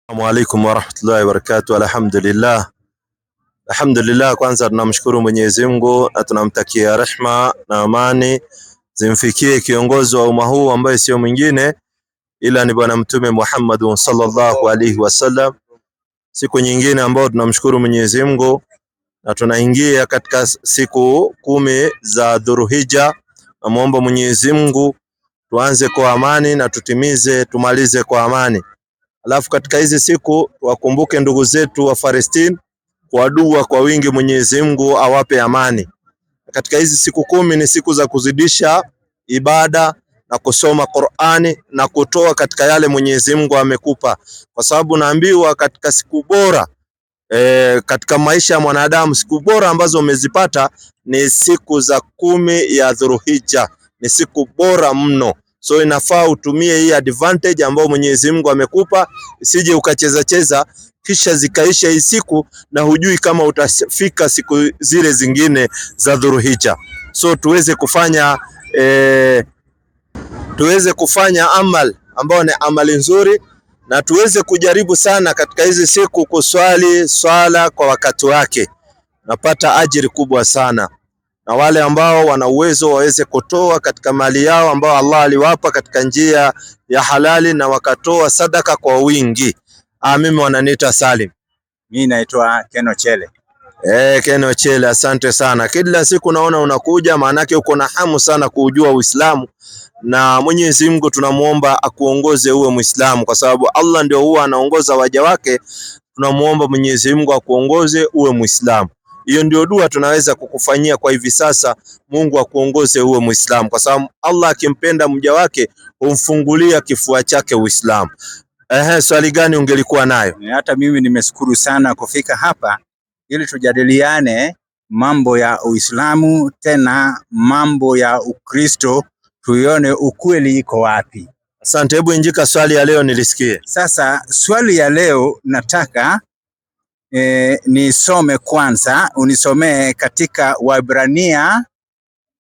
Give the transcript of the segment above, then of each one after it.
Assalamu alaikum warahmatullahi wabarakatuh. Alhamdulillah, kwanza tunamshukuru Mwenyezi Mungu na tunamtakia rehma na amani zimfikie kiongozi wa umma huu ambaye sio mwingine ila ni bwana Mtume Muhammad sallallahu alaihi wasallam. Siku nyingine ambao tunamshukuru Mwenyezi Mungu na tunaingia katika siku 10 za Dhulhijja. Namuomba Mwenyezi Mungu tuanze kwa amani na tumalize kwa amani. Alafu katika hizi siku wakumbuke ndugu zetu wa Palestina kwa dua kwa wingi, Mwenyezi Mungu awape amani. Katika hizi siku 10 ni siku za kuzidisha ibada na kusoma Qur'ani na kutoa katika yale Mwenyezi Mungu amekupa, kwa sababu naambiwa katika siku bora katika maisha ya mwanadamu, siku bora ambazo umezipata ni siku za 10 ya Dhulhijja. Ni siku bora mno. So inafaa utumie hii advantage ambayo Mwenyezi Mungu amekupa, isije ukacheza cheza kisha zikaisha hii siku na hujui kama utafika siku zile zingine za Dhulhijja. So tuweze kufanya amal ambayo ni amali nzuri, na tuweze kujaribu sana katika hizi siku kuswali swala kwa wakati wake, napata ajiri kubwa sana. Na wale ambao wana uwezo waweze kutoa katika mali yao ambao Allah aliwapa katika njia ya halali na wakatoa sadaka kwa wingi. Mimi wananiita Salim. Mimi naitwa Keno Chele. Keno Chele, asante sana. Kila siku naona unakuja, maanake uko na hamu sana kujua Uislamu, na Mwenyezi Mungu tunamuomba akuongoze uwe Muislamu, kwa sababu Allah ndio huwa anaongoza waja wake. Tunamuomba Mwenyezi Mungu akuongoze uwe Muislamu. Hiyo ndio dua tunaweza kukufanyia kwa hivi sasa. Mungu akuongoze uwe Muislamu, kwa sababu Allah akimpenda mja wake humfungulia kifua chake Uislamu. Swali gani ungelikuwa nayo? Hata mimi nimeshukuru sana kufika hapa ili tujadiliane mambo ya Uislamu, tena mambo ya Ukristo, tuione ukweli iko wapi. Asante, hebu injika swali ya leo nilisikie. Sasa swali ya leo nataka nisome kwanza, unisomee katika Waibrania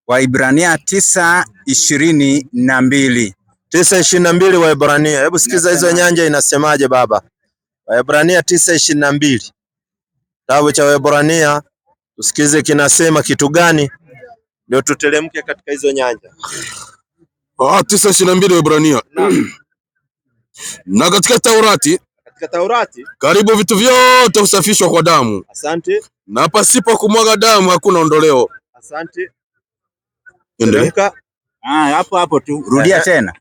9:22. 9:22 Waibrania. Hebu sikiza hizo nyanja inasemaje baba. Waibrania 9:22. Kitabu cha Waibrania, tusikize kinasema kitu gani ndio tutelemke katika hizo nyanja. 9:22 Waibrania. Na katika Taurati karibu vitu vyote husafishwa kwa damu. Asante. Na pasipo kumwaga damu hakuna ondoleo. Asante. Hapo tu. Rudia tena.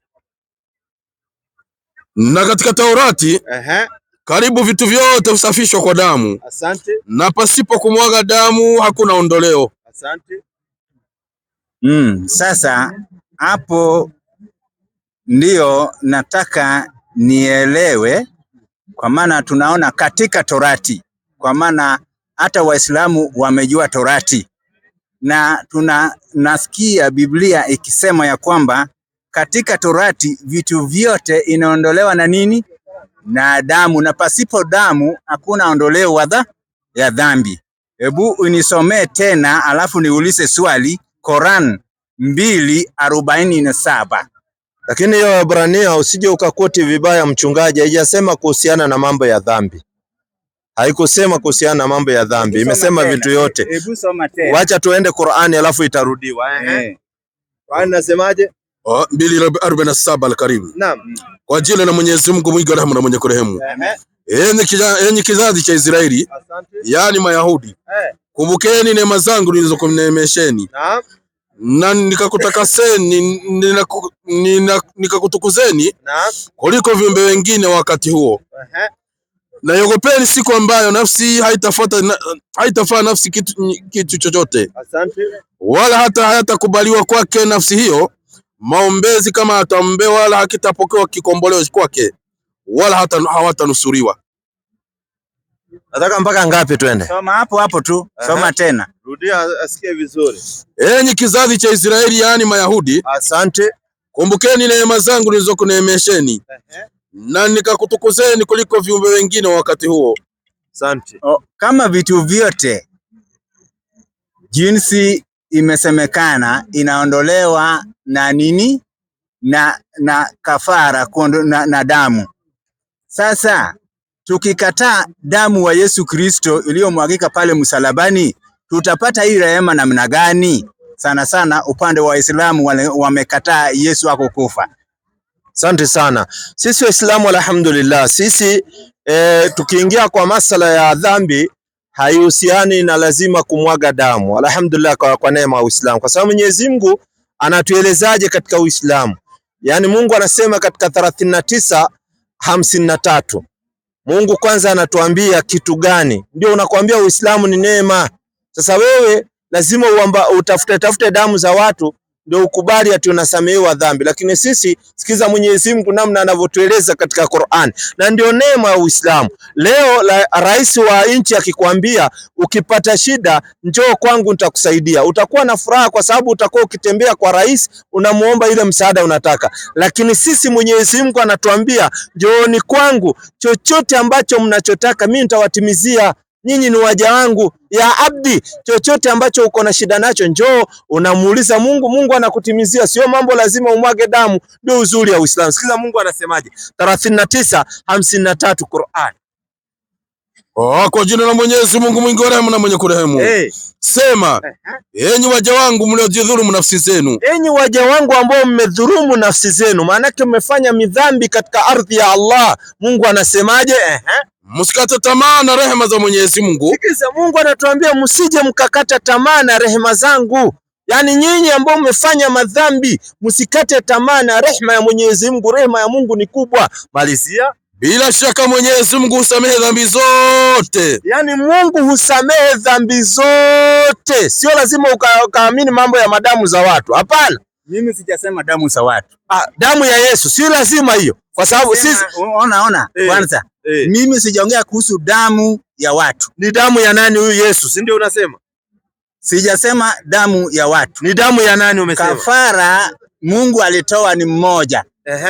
Na katika Taurati karibu vitu vyote husafishwa kwa damu. Asante. Na pasipo kumwaga damu hakuna ondoleo. Asante. Sasa hapo ndio nataka nielewe, kwa maana tunaona katika Torati, kwa maana hata Waislamu wamejua Torati, na nasikia Biblia ikisema ya kwamba katika Torati vitu vyote inaondolewa na nini? Na damu, na pasipo damu hakuna ondoleo ya dhambi. Hebu unisomee tena alafu niulize swali. Quran 2:47. Lakini hiyo Waebrania usije ukakoti vibaya mchungaji, haijasema kuhusiana na mambo ya dhambi. Haikusema kuhusiana na mambo ya dhambi, imesema vitu yote. Hebu soma tena. Wacha tuende Qur'ani alafu itarudiwa. Qur'ani nasemaje? 2:47 al-Karim. Naam. Kwa jina la Mwenyezi Mungu mwingi wa rehema na mwenye kurehemu. Enyi kizazi cha Israeli, yani Mayahudi, kumbukeni neema zangu nilizokuneemesheni. Naam. Na nikakutakaseni, nikakutukuzeni kuliko viumbe wengine wakati huo. Na yogopeni siku ambayo nafsi haitafaa nafsi kitu chochote. Asante. Wala hata hayatakubaliwa kwake nafsi hiyo maombezi kama ataombewa, wala hakitapokewa kikomboleo kwake, wala hata hawatanusuriwa. Nataka mpaka ngapi twende? Soma hapo tu. Soma tena. Rudia asikie vizuri. Enyi kizazi cha Israeli, yani Mayahudi, asante, kumbukeni neema zangu nilizokuneemesheni. Na nikakutukuzeni kuliko viumbe wengine wakati huo. Asante. Kama vitu vyote jinsi imesemekana inaondolewa na nini? Na kafara na damu. Sasa tukikataa damu wa Yesu Kristo iliyomwagika pale msalabani, tutapata hii rehema namna gani? Sana sana upande wa Waislamu wamekataa Yesu akukufa. Asante sana. Sisi Waislamu alhamdulillah, sisi tukiingia kwa masala ya dhambi haihusiani na lazima kumwaga damu. Alhamdulillah kwa neema ya Uislamu. Kwa sababu Mwenyezi Mungu anatuelezaje katika Uislamu? Yaani Mungu anasema katika 39:53. Mungu kwanza anatuambia kitu gani? Ndio unakuambia Uislamu ni neema. Sasa wewe lazima utafute damu za watu ndio ukubali ati unasamehewa dhambi. Lakini sisi sikiza Mwenyezi Mungu namna anavyotueleza katika Qur'an. Na ndio neema ya Uislamu. Leo rais wa nchi akikwambia ukipata shida njoo kwangu nitakusaidia, utakuwa na furaha kwa sababu utakuwa ukitembea kwa rais unamuomba ile msaada unataka. Lakini sisi Mwenyezi Mungu anatuambia njooni kwangu, chochote ambacho mnachotaka mimi nitawatimizia. Nyinyi ni waja wangu ya abdi, chochote ambacho uko na shida nacho njoo unamuuliza Mungu, Mungu anakutimizia. Sio mambo lazima umwage damu. Ndio uzuri ya Uislamu. Sikiza Mungu anasemaje, 39:53 Qur'an. Kwa jina la Mwenyezi Mungu mwingi wa rehema na mwenye kurehemu. Sema, enyi waja wangu mliojidhulumu nafsi zenu. Enyi waja wangu ambao mmedhulumu nafsi zenu, maana yake mmefanya midhambi katika ardhi ya Allah. Mungu anasemaje? Msikate tamaa na rehema za Mwenyezi Mungu. Sikiza Mungu anatuambia msije mkakata tamaa na rehema zangu. Yaani nyinyi ambao mmefanya madhambi msikate tamaa na rehema ya Mwenyezi Mungu. Rehema ya Mungu ni kubwa. Malizia. Bila shaka Mwenyezi Mungu husamehe dhambi zote. Yaani Mungu husamehe dhambi zote. Sio lazima ukaamini mambo ya madamu za watu. Hapana. Mimi sijasema damu za watu. Damu ya Yesu sio lazima hiyo. Kwa sababu sisi ona kwanza mimi sijaongea kuhusu damu ya watu. Ni damu ya nani huyu Yesu? Si ndio unasema? Sijasema damu ya watu. Ni damu ya nani umesema? Kafara Mungu alitoa ni mmoja.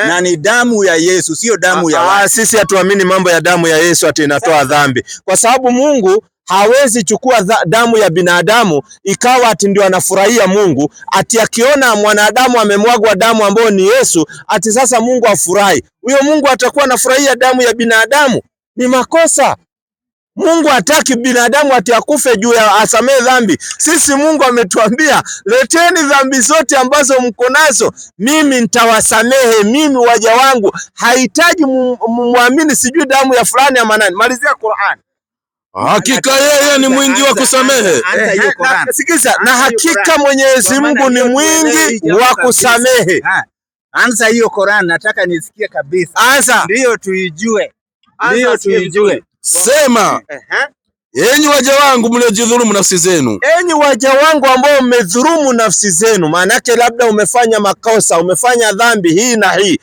Na ni damu ya Yesu, sio damu ya watu. Sisi hatuamini mambo ya damu ya Yesu ati inatoa dhambi. Kwa sababu Mungu hawezi chukua damu ya binadamu ikawa ati ndio anafurahia Mungu, ati akiona mwanadamu amemwagwa damu ambayo ni Yesu ati sasa Mungu afurahi. Huyo Mungu atakuwa anafurahia damu ya binadamu? Ni makosa. Mungu hataki binadamu ati akufe juu ya asamehe dhambi. Sisi Mungu ametuambia leteni dhambi zote ambazo mko nazo, mimi nitawasamehe, mimi waja wangu. Hahitaji muamini sijui damu ya fulani ya manani. Malizia Qur'an. Hakika yeye ni mwingi wa kusamehe. Sikiza, na hakika Mwenyezi Mungu ni mwingi wa kusamehe. Anza hiyo Qur'an, nataka nisikie kabisa. Anza. Ndio tuijue. Ndio tuijue. Sema, enyi waja wangu mliojidhulumu nafsi zenu. Enyi waja wangu ambao mmedhulumu nafsi zenu, maana yake labda umefanya makosa, umefanya dhambi hii na hii.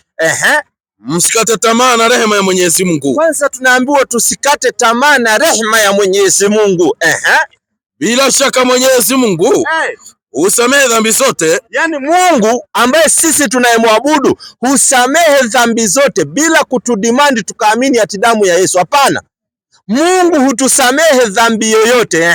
Msikate tamaa na rehema ya Mwenyezi Mungu. Kwanza tunaambiwa tusikate tamaa na rehema ya Mwenyezi Mungu. Bila shaka Mwenyezi Mungu husamehe dhambi zote. Yaani Mungu ambaye sisi tunayemwabudu husamehe dhambi zote bila kutudimandi tukaamini ati damu ya Yesu. Hapana. Mungu hutusamehe dhambi yoyote.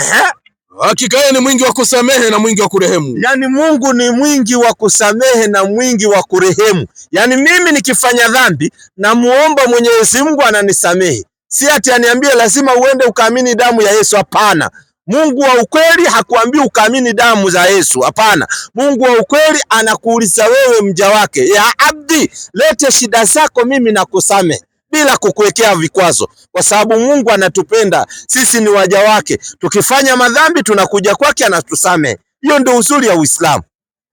Hakika yeye ni mwingi wa kusamehe na mwingi wa kurehemu. Yaani Mungu ni mwingi wa kusamehe na mwingi wa kurehemu. Yaani mimi nikifanya dhambi na muomba Mwenyezi Mungu ananisamehe. Si ati aniambie lazima uende ukaamini damu ya Yesu. Hapana. Mungu wa ukweli hakuambii ukaamini damu za Yesu. Hapana. Mungu wa ukweli anakuuliza wewe mja wake, ya abdi, lete shida zako mimi nakusamehe bila kukuwekea vikwazo, kwa sababu Mungu anatupenda. Sisi ni waja wake. Tukifanya madhambi tunakuja kwake anatusamehe. Hiyo ndio uzuri ya Uislamu.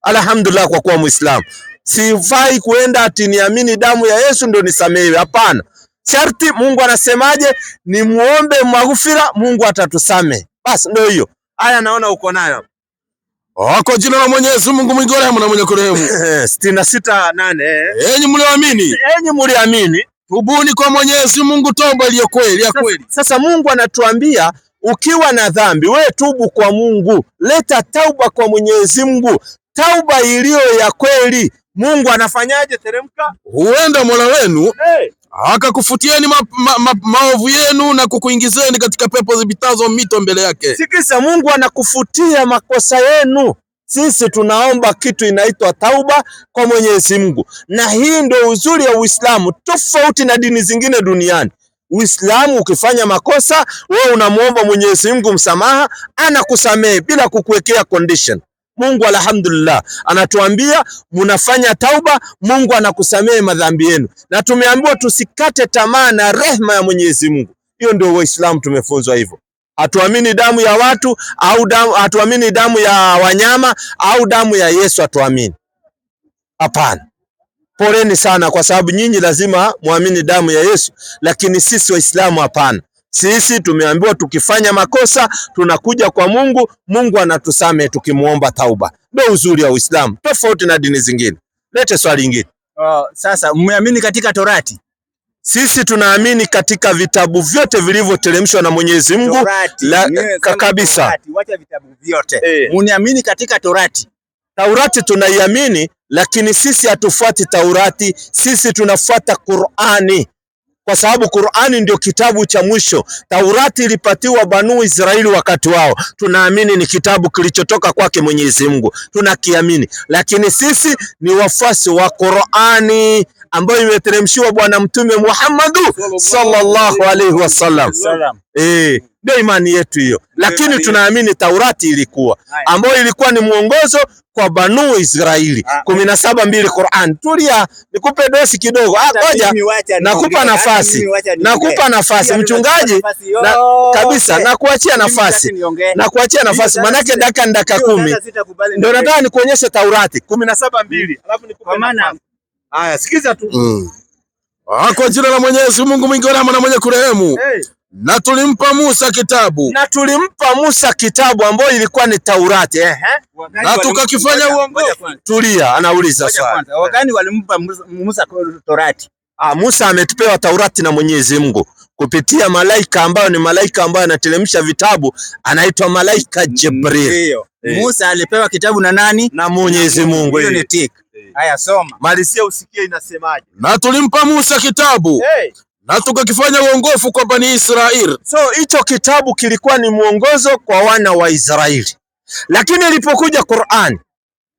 Alhamdulillah kwa kuwa Muislamu. Sifai kuenda ati niamini damu ya Yesu ndio nisamehewe. Hapana. Sharti Mungu anasemaje? Ni muombe maghfira, Mungu atatusamehe. Basi ndio hiyo. Haya naona uko nayo. Kwa jina la Mwenyezi Mungu mwingi wa rehema na mwenye kurehemu. 66:8. Enyi mlioamini. Enyi mliamini, tubuni kwa Mwenyezi Mungu toba iliyo kweli ya kweli. Sasa Mungu anatuambia ukiwa na dhambi wewe tubu kwa Mungu. Leta tauba kwa Mwenyezi Mungu. Tauba iliyo ya kweli. Mungu anafanyaje? Teremka. Huenda Mola wenu akakufutieni maovu yenu na kukuingizeni katika pepo zipitazo mito mbele yake. Sikiza, Mungu anakufutia makosa yenu. Sisi tunaomba kitu inaitwa tauba kwa Mwenyezi Mungu. Na hii ndio uzuri ya Uislamu, tofauti na dini zingine duniani. Uislamu ukifanya makosa, wewe unamuomba Mwenyezi Mungu msamaha, anakusamehe bila kukuwekea condition. Mungu alhamdulillah anatuambia mnafanya tauba, Mungu anakusamehe madhambi yenu. Na tumeambiwa tusikate tamaa na rehema ya Mwenyezi Mungu. Hiyo ndio Waislamu tumefunzwa hivyo. Hatuamini damu ya watu au hatuamini damu ya wanyama au damu ya Yesu hatuamini. Hapana. Poleni sana kwa sababu nyinyi lazima muamini damu ya Yesu, lakini sisi Waislamu hapana. Sisi tumeambiwa tukifanya makosa tunakuja kwa Mungu, Mungu anatusamehe tukimuomba tauba. Ndio uzuri wa Uislamu, tofauti na dini zingine. Lete swali lingine. Sasa mmeamini katika Torati? Sisi tunaamini katika vitabu vyote vilivyoteremshwa na Mwenyezi Mungu kabisa. Wacha vitabu vyote. Mniamini katika Torati? Taurati tunaiamini, lakini sisi hatufuati Taurati, sisi tunafuata Qur'ani. Kwa sababu Qur'ani ndio kitabu cha mwisho. Taurati ilipatiwa Banu Israeli wakati wao. Tunaamini ni kitabu kilichotoka kwake Mwenyezi Mungu. Tunakiamini. Lakini sisi ni wafuasi wa Qur'ani ambayo imeteremshiwa Bwana Mtume Muhammad sallallahu alaihi wasallam. Ndio imani yetu hiyo. Lakini tunaamini Taurati ilikuwa ambayo ilikuwa ni mwongozo kwa Banu Israeli. 17:2 Qur'an. Tulia, nikupe dosi kidogo. Ngoja, nakupa nafasi. Nakupa nafasi mchungaji kabisa, nakuachia nafasi. Nakuachia nafasi manake dakika 10. Ndio nataka nikuonyeshe Taurati 17:2. Alafu nikupe nafasi. Haya, sikiza tu. Kwa jina la Mwenyezi Mungu mwingi wa rehema na mwenye kurehemu. Na tulimpa Musa kitabu. Na tulimpa Musa kitabu ambayo ilikuwa ni Taurati. Na tukakifanya uongofu. Tulia, anauliza swali. Wagani walimpa Musa Torati? Musa ametupewa Taurati na Mwenyezi Mungu kupitia malaika ambayo ni malaika ambayo anateremsha vitabu, anaitwa malaika Jibril. Musa alipewa kitabu na nani? Na Mwenyezi Mungu. Hiyo ni tik. Haya, soma. Malizia usikie inasemaje. Na tulimpa Musa kitabu. Na tukakifanya uongofu kwa Bani Israeli. So hicho kitabu kilikuwa ni mwongozo kwa wana wa Israeli. Lakini ilipokuja Qur'an,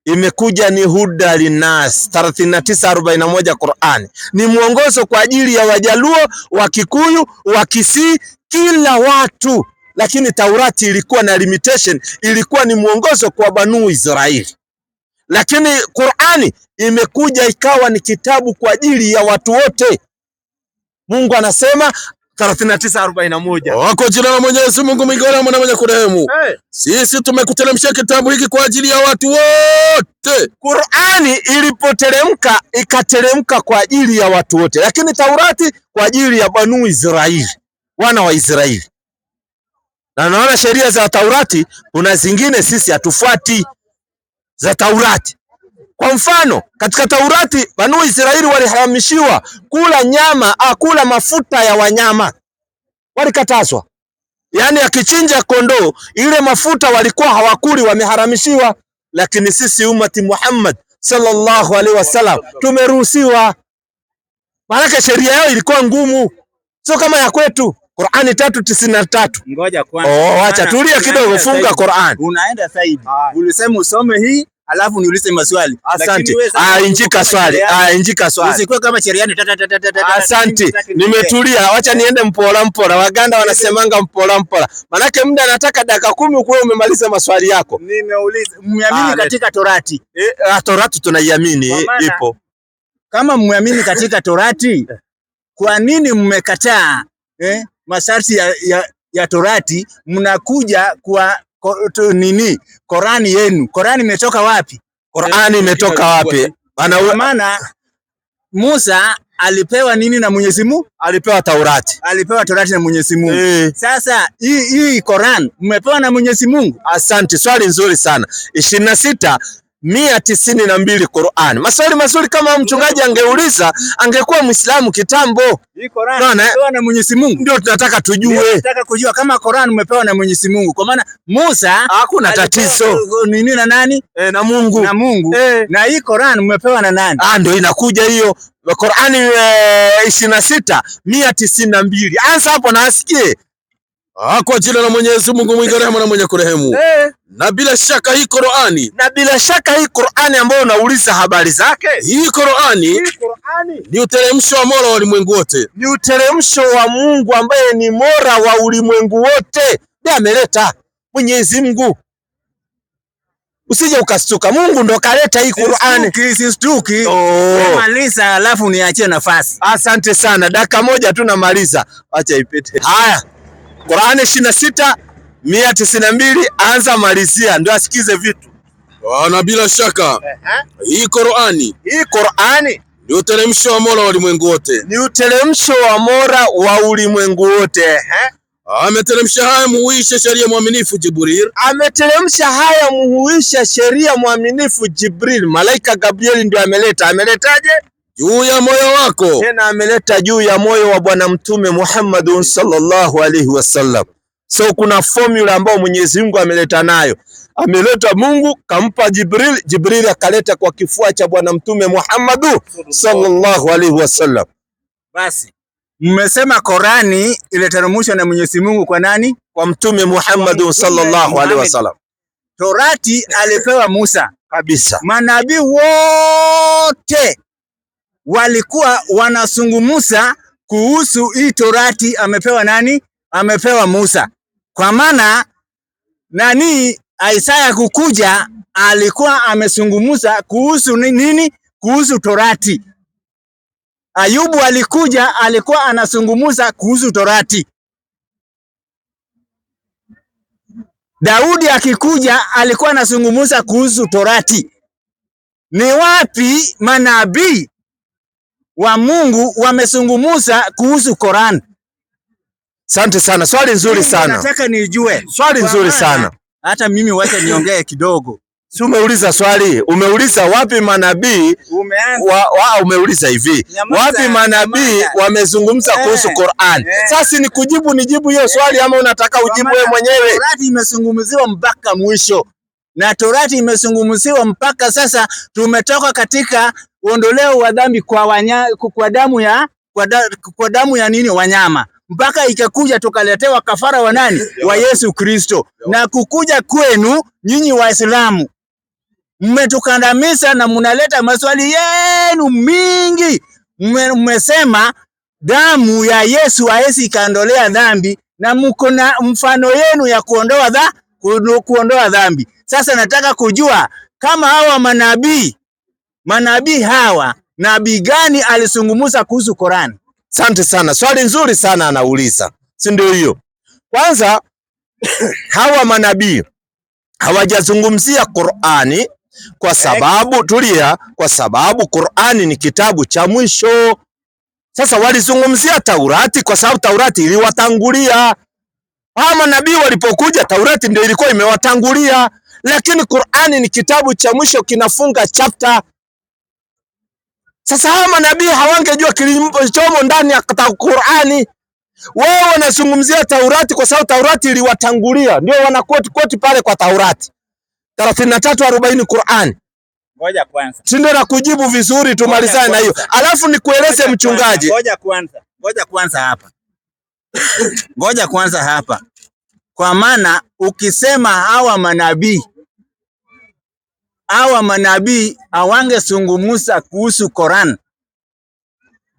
imekuja ni huda linas 39:41 Qur'an. Ni mwongozo kwa ajili ya Wajaluo, wa Kikuyu, wa Kisii, kila watu. Lakini Taurati ilikuwa na limitation, ilikuwa ni mwongozo kwa Banu Israeli. Lakini Qur'ani imekuja ikawa ni kitabu kwa ajili ya watu wote. Mungu anasema 39:41. Kwa jina la Mwenyezi Mungu mwingi wa rehema na mwenye kurehemu. Sisi tumekuteremshia kitabu hiki kwa ajili ya watu wote. Qur'ani ilipoteremka ikateremka kwa ajili ya watu wote, lakini Taurati kwa ajili ya Banu Israeli, wana wa Israeli. Na naona sheria za Taurati kuna zingine sisi hatufuati za Taurati. Kwa mfano, katika Taurati Banu Israeli waliharamishiwa kula nyama, kula mafuta ya wanyama. Walikatazwa. Yaani akichinja kondoo, ile mafuta walikuwa hawakuli, wameharamishiwa. Lakini sisi umati Muhammad sallallahu alaihi wasallam tumeruhusiwa. Maana sheria yao ilikuwa ngumu. Sio kama ya kwetu. Qur'ani 3:93. Ngoja kwanza. Acha tulia kidogo, funga Qur'an. Unaenda zaidi. Ulisema usome hii, alafu niulize maswali. Asante. Injika swali. Injika swali. Usikuwe kama cheriani. Asante. Nimetulia. Wacha niende mpola mpola. Waganda wanasemanga mpola mpola. Manake muda nataka dakika 10 ukuwe umemaliza maswali yako. Nimeuliza. Mmeamini katika Torati? Torati tunaiamini, ipo. Kama mmeamini katika Torati, kwa nini mmekataa masharti ya Torati, mnakuja kwa nini Qur'ani yenu? Qur'ani imetoka wapi? Qur'ani imetoka wapi? Maana Musa alipewa nini na Mwenyezi Mungu? Alipewa Taurati. Alipewa Taurati na Mwenyezi Mungu. Sasa hii Qur'an mmepewa na Mwenyezi Mungu? Asante, swali nzuri sana. 26:192 Qur'an. Maswali mazuri kama mchungaji angeuliza, angekuwa Muislamu kitambo. Hii Qur'an umepewa na Mwenyezi Mungu. Ndio tunataka tujue. Tunataka kujua kama Qur'an umepewa na Mwenyezi Mungu. Kwa maana Musa hakuna tatizo. Nini na nani? Na Mungu. Na Mungu. Na hii Qur'an umepewa na nani? Ndio inakuja hiyo. Qur'ani 26:192. Anza hapo na asikie. Kwa jina la Mwenyezi Mungu mwingi wa rehema na mwenye kurehemu. Na bila shaka hii Qur'ani ambayo unauliza habari zake, hii Qur'ani ni uteremsho wa Mola wa ulimwengu wote. Ni uteremsho wa Mungu ambaye ni Mola wa ulimwengu wote. Ndiye ameleta Mwenyezi Mungu. Usije ukastuka, Mungu ndo kaleta hii Qur'ani. Sistuki. Maliza alafu niachie nafasi. Asante sana. Dakika moja tu namaliza. Acha ipite. Haya. Qur'ani 26:192 anza malizia ndio asikize vitu. Na bila shaka hii Qur'ani ni uteremsho wa Mola wa ulimwengu wote. Ni uteremsho wa Mola wa ulimwengu wote. Ameteremsha haya muhuisha sheria mwaminifu Jibril. Ameteremsha haya muhuisha sheria mwaminifu Jibril. Malaika Gabriel ndio ameleta. Ameletaje? Juu ya moyo wako. Tena ameleta juu ya moyo wa Bwana Mtume Muhammad sallallahu alaihi wasallam. So kuna formula ambayo Mwenyezi Mungu ameleta nayo. Ameleta Mungu kampa Jibril, Jibril akaleta kwa kifua cha Bwana Mtume Muhammad sallallahu alaihi wasallam. Basi mmesema Qur'ani iliteremshwa na Mwenyezi Mungu kwa nani? Kwa Mtume Muhammad sallallahu alaihi wasallam. Torati alipewa Musa kabisa. Manabii wote walikuwa wanazungumza kuhusu hii Torati amepewa nani? Amepewa Musa. Kwa maana nani Isaya kukuja alikuwa amezungumza kuhusu nini? Kuhusu Torati. Ayubu alikuja alikuwa anazungumza kuhusu Torati. Daudi akikuja alikuwa anazungumza kuhusu Torati. Ni wapi manabii wa Mungu wamezungumza kuhusu Qur'an? Asante sana. Swali nzuri sana. Nataka nijue. Swali nzuri sana. Hata mimi wacha niongee kidogo. Si umeuliza swali? Umeuliza wapi manabii? Umeuliza hivi. Wapi manabii wamezungumza kuhusu Qur'an? Sasa ni nijibu hiyo swali ama unataka ujibu wewe mwenyewe? Torati imezungumziwa mpaka mwisho. Na Torati imezungumziwa mpaka sasa tumetoka katika ondoleo wa dhambi kwa damu ya nini? Wanyama. Mpaka ikakuja tukaletewa kafara wa nani? Wa Yesu Kristo. Na kukuja kwenu nyinyi Waislamu mmetukandamiza na mnaleta maswali yenu mingi. Mmesema damu ya Yesu haisi kaondolea dhambi na mko na mfano yenu ya kuondoa dhambi. Sasa nataka kujua kama hawa manabii hawa nabii gani alizungumza kuhusu Qur'an? Asante sana. Swali nzuri sana anauliza. Si ndio hiyo? Kwanza hawa manabii hawajazungumzia Qur'ani kwa sababu kwa sababu Qur'ani ni kitabu cha mwisho. Sasa walizungumzia Taurati kwa sababu Taurati iliwatangulia. Hawa manabii walipokuja Taurati ndio ilikuwa imewatangulia, lakini Qur'ani ni kitabu cha mwisho kinafunga chapter. Sasa hawa manabii hawangejua kilichomo ndani ya Qur'ani. Wao wanazungumzia Taurati kwa sababu Taurati iliwatangulia. Ndio wanakoti pale kwa Taurati. 33:40 Qur'ani. Ngoja kwanza. Si ndio na kujibu vizuri tumalizane na hiyo. Alafu nikueleze mchungaji. Ngoja kwanza hapa. Kwa maana ukisema hawa manabii hawangezungumza kuhusu Qur'an.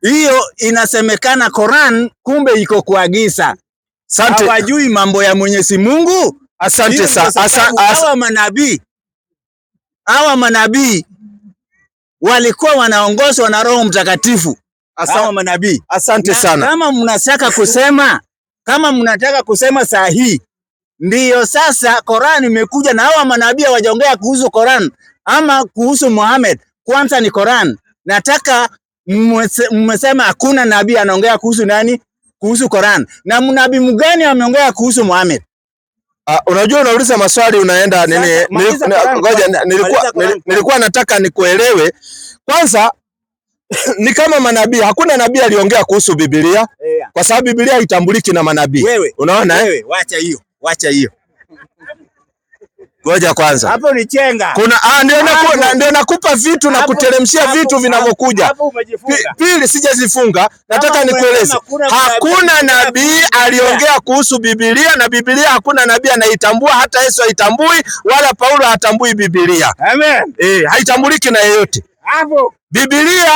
Hiyo inasemekana Qur'an kumbe iko kwa giza. Hawajui mambo ya Mwenyezi Mungu. Asante sana. Hawa manabii walikuwa wanaongozwa na Roho Mtakatifu. Hawa manabii. Asante sana. Kama mnataka kusema saa hii ndiyo sasa Qur'an imekuja na hawa manabii hawajaongea kuhusu Qur'an ama kuhusu Muhammad. Kwanza ni Qur'an. Nataka mmesema hakuna nabii anaongea kuhusu nani? Kuhusu Qur'an. Na mnabii mgani ameongea kuhusu Muhammad? Unajua unauliza maswali unaenda nini? Nilikuwa nataka nikuelewe. Kwanza ni kama manabii, hakuna nabii aliongea kuhusu Biblia kwa sababu Biblia haitambuliki na manabii. Unaona wewe, wacha hiyo. Ngoja kwanza. Hapo ni chenga. Ndio nakupa vitu na kuteremshia vitu vinavyokuja. Pili sijazifunga. Nataka nikueleze. Hakuna nabii aliongea kuhusu Biblia, na Biblia hakuna nabii anaitambua, hata Yesu haitambui wala Paulo hatambui Biblia. Amen. Haitambuliki na yeyote. Hapo. Biblia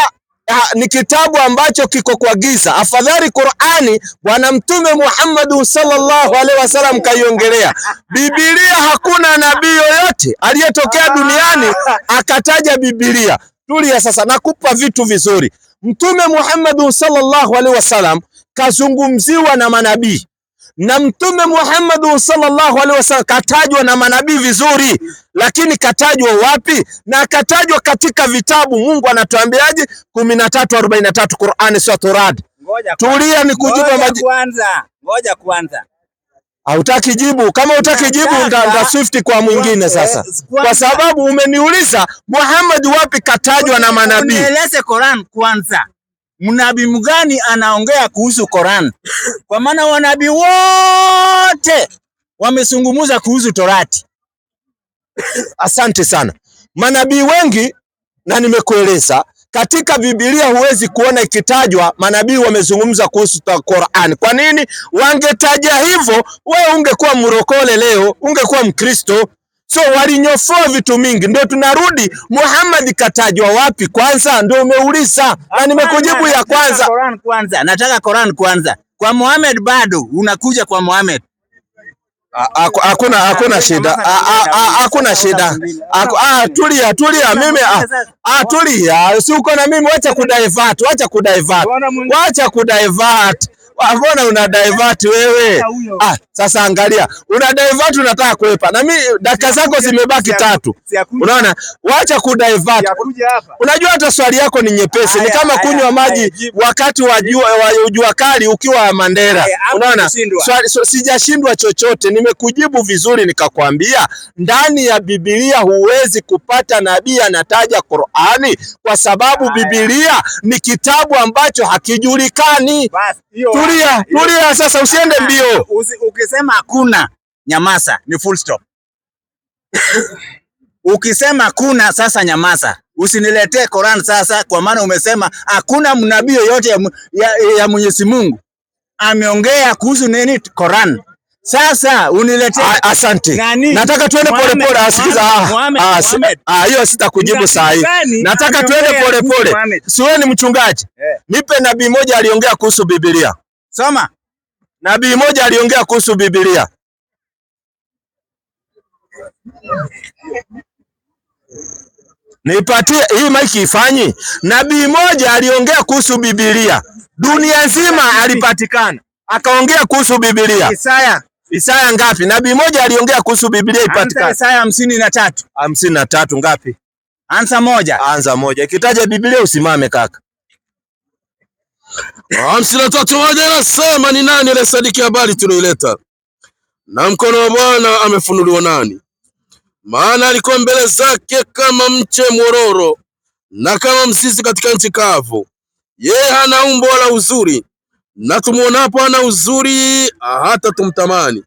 ni kitabu ambacho kiko kwa giza. Afadhali Qur'ani Bwana Mtume Muhammad sallallahu alaihi wasallam kaiongelea. Biblia hakuna nabii yoyote aliyetokea duniani akataja Biblia. Tulia sasa, nakupa vitu vizuri. Mtume Muhammad sallallahu alaihi wasallam kazungumziwa na manabii. Na Mtume Muhammad sallallahu alaihi wasallam katajwa na manabii vizuri, lakini katajwa wapi? Na katajwa katika vitabu. Mungu anatuambiaje? 13:43 Qur'ani sura Ra'd. Tulia nikujibu Ngoja kwanza. Hautaki jibu. Kama hutaki jibu nda swift kwa mwingine sasa. Kwa sababu umeniuliza Muhammad wapi katajwa na manabii. Nieleze Qur'an kwanza. Mnabii mgani anaongea kuhusu Qur'an? Kwa maana wanabii wote wamezungumza kuhusu Torati. Asante sana. Manabii wengi, na nimekueleza katika Biblia huwezi kuona ikitajwa manabii wamezungumza kuhusu Qur'an. Kwa nini? Wangetaja hivyo, wewe ungekuwa mrokole leo, ungekuwa Mkristo. So walinyofoa vitu mingi. Ndio tunarudi Muhammad katajwa wapi kwanza? Ndio umeuliza. Na nimekujibu ya kwanza. Nataka Qur'an kwanza. Kwa Muhammad bado unakuja kwa Muhammad. Hakuna shida. Hakuna shida. Tulia mimi. Tulia. Si uko na mimi, wacha kudivert. Mbona una divert wewe? Sasa angalia. Una divert, unataka kuepa. Na mimi dakika zako zimebaki 3. Unaona? Wacha kudivert. Unajua hata swali yako ni nyepesi. Ni kama kunywa maji wakati wa jua kali ukiwa Mandera. Unaona? Sijashindwa chochote. Nimekujibu vizuri nikakwambia ndani ya Biblia huwezi kupata nabii anataja Qur'ani kwa sababu Biblia ni kitabu ambacho hakijulikani. Tulia sasa, usiende mbio. Ukisema hakuna, nyamaza, ni full stop. Ukisema hakuna, sasa nyamaza. Usiniletee Qur'an sasa, kwa maana umesema hakuna nabii yoyote ya Mwenyezi Mungu ameongea kuhusu nini Qur'an. Sasa uniletee. Asante. Nataka tuende polepole. Asikiza. Hiyo sitakujibu saa hii. Nataka tuende polepole. Si wewe ni mchungaji? Nipe nabii moja aliongea kuhusu Biblia. Soma. Nabii moja aliongea kuhusu Biblia. Nipatie hii maiki ifanyi. Nabii moja aliongea kuhusu Biblia. Dunia nzima alipatikana. Akaongea kuhusu Biblia. Isaya ngapi? Nabii moja aliongea kuhusu Biblia ipatikana. Isaya 53. 53 ngapi? Anza moja. Ikitaja Biblia usimame kaka. 53:1 inasema ni nani aliyesadiki habari tunaileta? Na mkono wa Bwana amefunuliwa nani? Maana alikuwa mbele zake kama mche mwororo na kama mzizi katika nchi kavu. Yeye hana umbo wala uzuri, na tumuonapo hana uzuri hata tumtamani.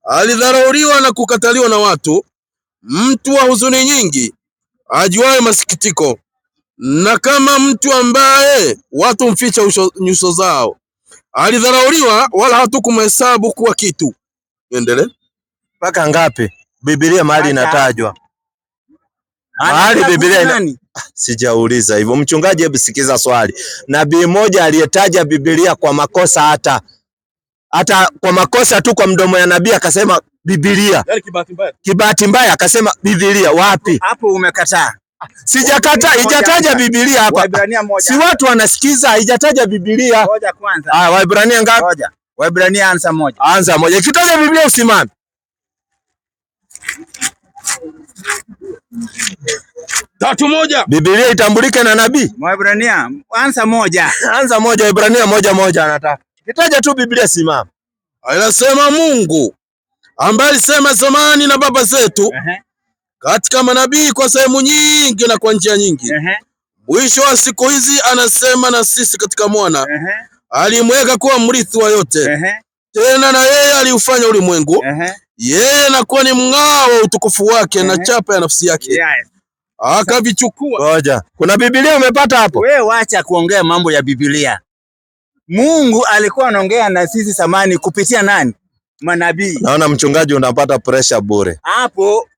Alidharauliwa na kukataliwa na watu, mtu wa huzuni nyingi, ajuaye masikitiko, na kama mtu ambaye watu mficha nyuso zao. Alidharauliwa wala hatukumhesabu kuwa kitu. Endelee. Mpaka ngapi? Biblia mahali inatajwa. Mahali Biblia sijauliza hivyo. Mchungaji, hebu sikiza swali. Nabii mmoja aliyetaja Biblia kwa makosa, hata kwa makosa tu kwa mdomo ya nabii akasema Biblia. Yaani kibahati mbaya akasema Biblia. Wapi? Hapo umekataa. Sijakataa, haijataja Biblia hapa. Si watu wanasikiza, haijataja Biblia. Ngoja kwanza. Waebrania ngapi? Waebrania anza moja. Anza moja. Ikitaja Biblia usimame. 3:1. Biblia itambulike na nabii. Waebrania anza moja. Anza moja. Waebrania 1:1 anataka. Kitaja tu Biblia simama. Anasema Mungu ambaye alisema zamani na baba zetu katika manabii kwa sehemu nyingi na kwa njia nyingi. Mwisho wa siku hizi anasema na sisi katika mwana. Alimweka kuwa mrithi wa yote. Tena na yeye aliufanya ulimwengu yeye anakuwa ni mng'ao wa utukufu wake na chapa ya nafsi yake. Yes. Akavichukua. Ngoja. Kuna Biblia umepata hapo? Wewe wacha kuongea mambo ya Biblia. Mungu alikuwa anaongea na sisi zamani kupitia nani? Manabii. Naona mchungaji unapata pressure bure. Hapo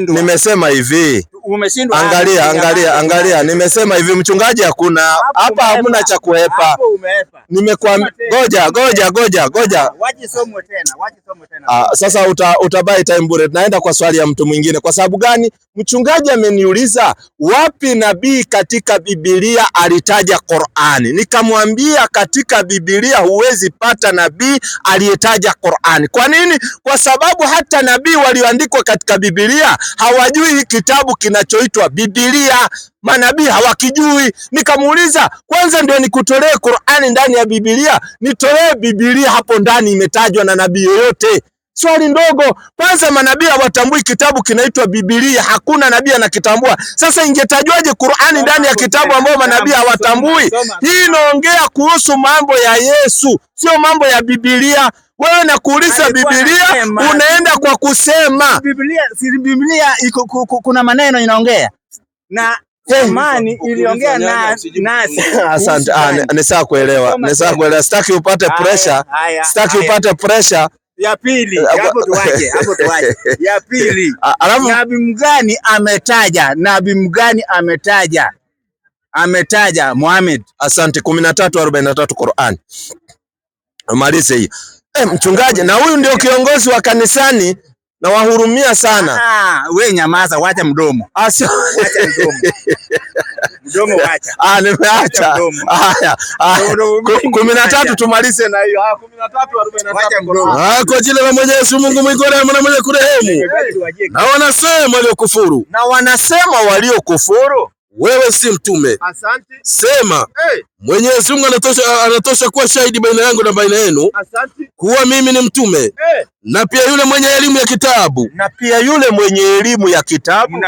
nimesema hivi. Umeshindwa. Angalia. Nimesema hivi mchungaji, hakuna hapa, hamna cha kuepa. Hapo umeepa. Nimekuambia ngoja. Waje somo tena. Sasa utabai time bure. Naenda kwa swali ya mtu mwingine. Kwa sababu gani? Mchungaji ameniuliza wapi nabii katika Biblia alitaja Qur'ani. Nikamwambia katika Biblia huwezi pata nabii aliyetaja Qur'ani. Kwa nini? Kwa sababu hata nabii walioandikwa katika Biblia hawajui kitabu kinachoitwa Biblia. Manabii hawakijui. Nikamuuliza, kwanza ndio nikutolee Qur'ani ndani ya Biblia? Nitolee Biblia hapo ndani imetajwa na nabii yoyote? Swali ndogo. Kwanza manabii hawatambui kitabu kinaitwa Biblia. Hakuna nabii anakitambua. Sasa ingetajwaje Qur'ani ndani ya kitabu ambao manabii hawatambui? Hii inaongea kuhusu mambo ya Yesu, sio mambo ya Biblia. Wewe nakuuliza Biblia, unaenda kwa kusema Biblia kuna maneno inaongea. Na zamani iliongea nasi. Asante. Nisaka kuelewa. Sitaki upate pressure. Ya pili, hapo tuache. Ya pili. Nabii mgani ametaja Muhammad? Asante. 13:43 Qur'an. Malize hii. Mchungaji, na huyu ndio kiongozi wa kanisani na wahurumia sana. We nyamaza, wacha mdomo. Wacha mdomo. Mdomo wacha. Nimeacha. Haya. 13 tumalize na hiyo. 13:43. Wacha mdomo. Kwa jina la Mwenyezi Mungu mwingi wa rehema na mwenye kurehemu. Na wanasema waliokufuru, wewe si mtume. Asante. Sema, Mwenyezi Mungu anatosha kuwa shahidi baina yangu na baina yenu. Asante. Kuwa mimi ni mtume. Na pia yule mwenye elimu ya kitabu.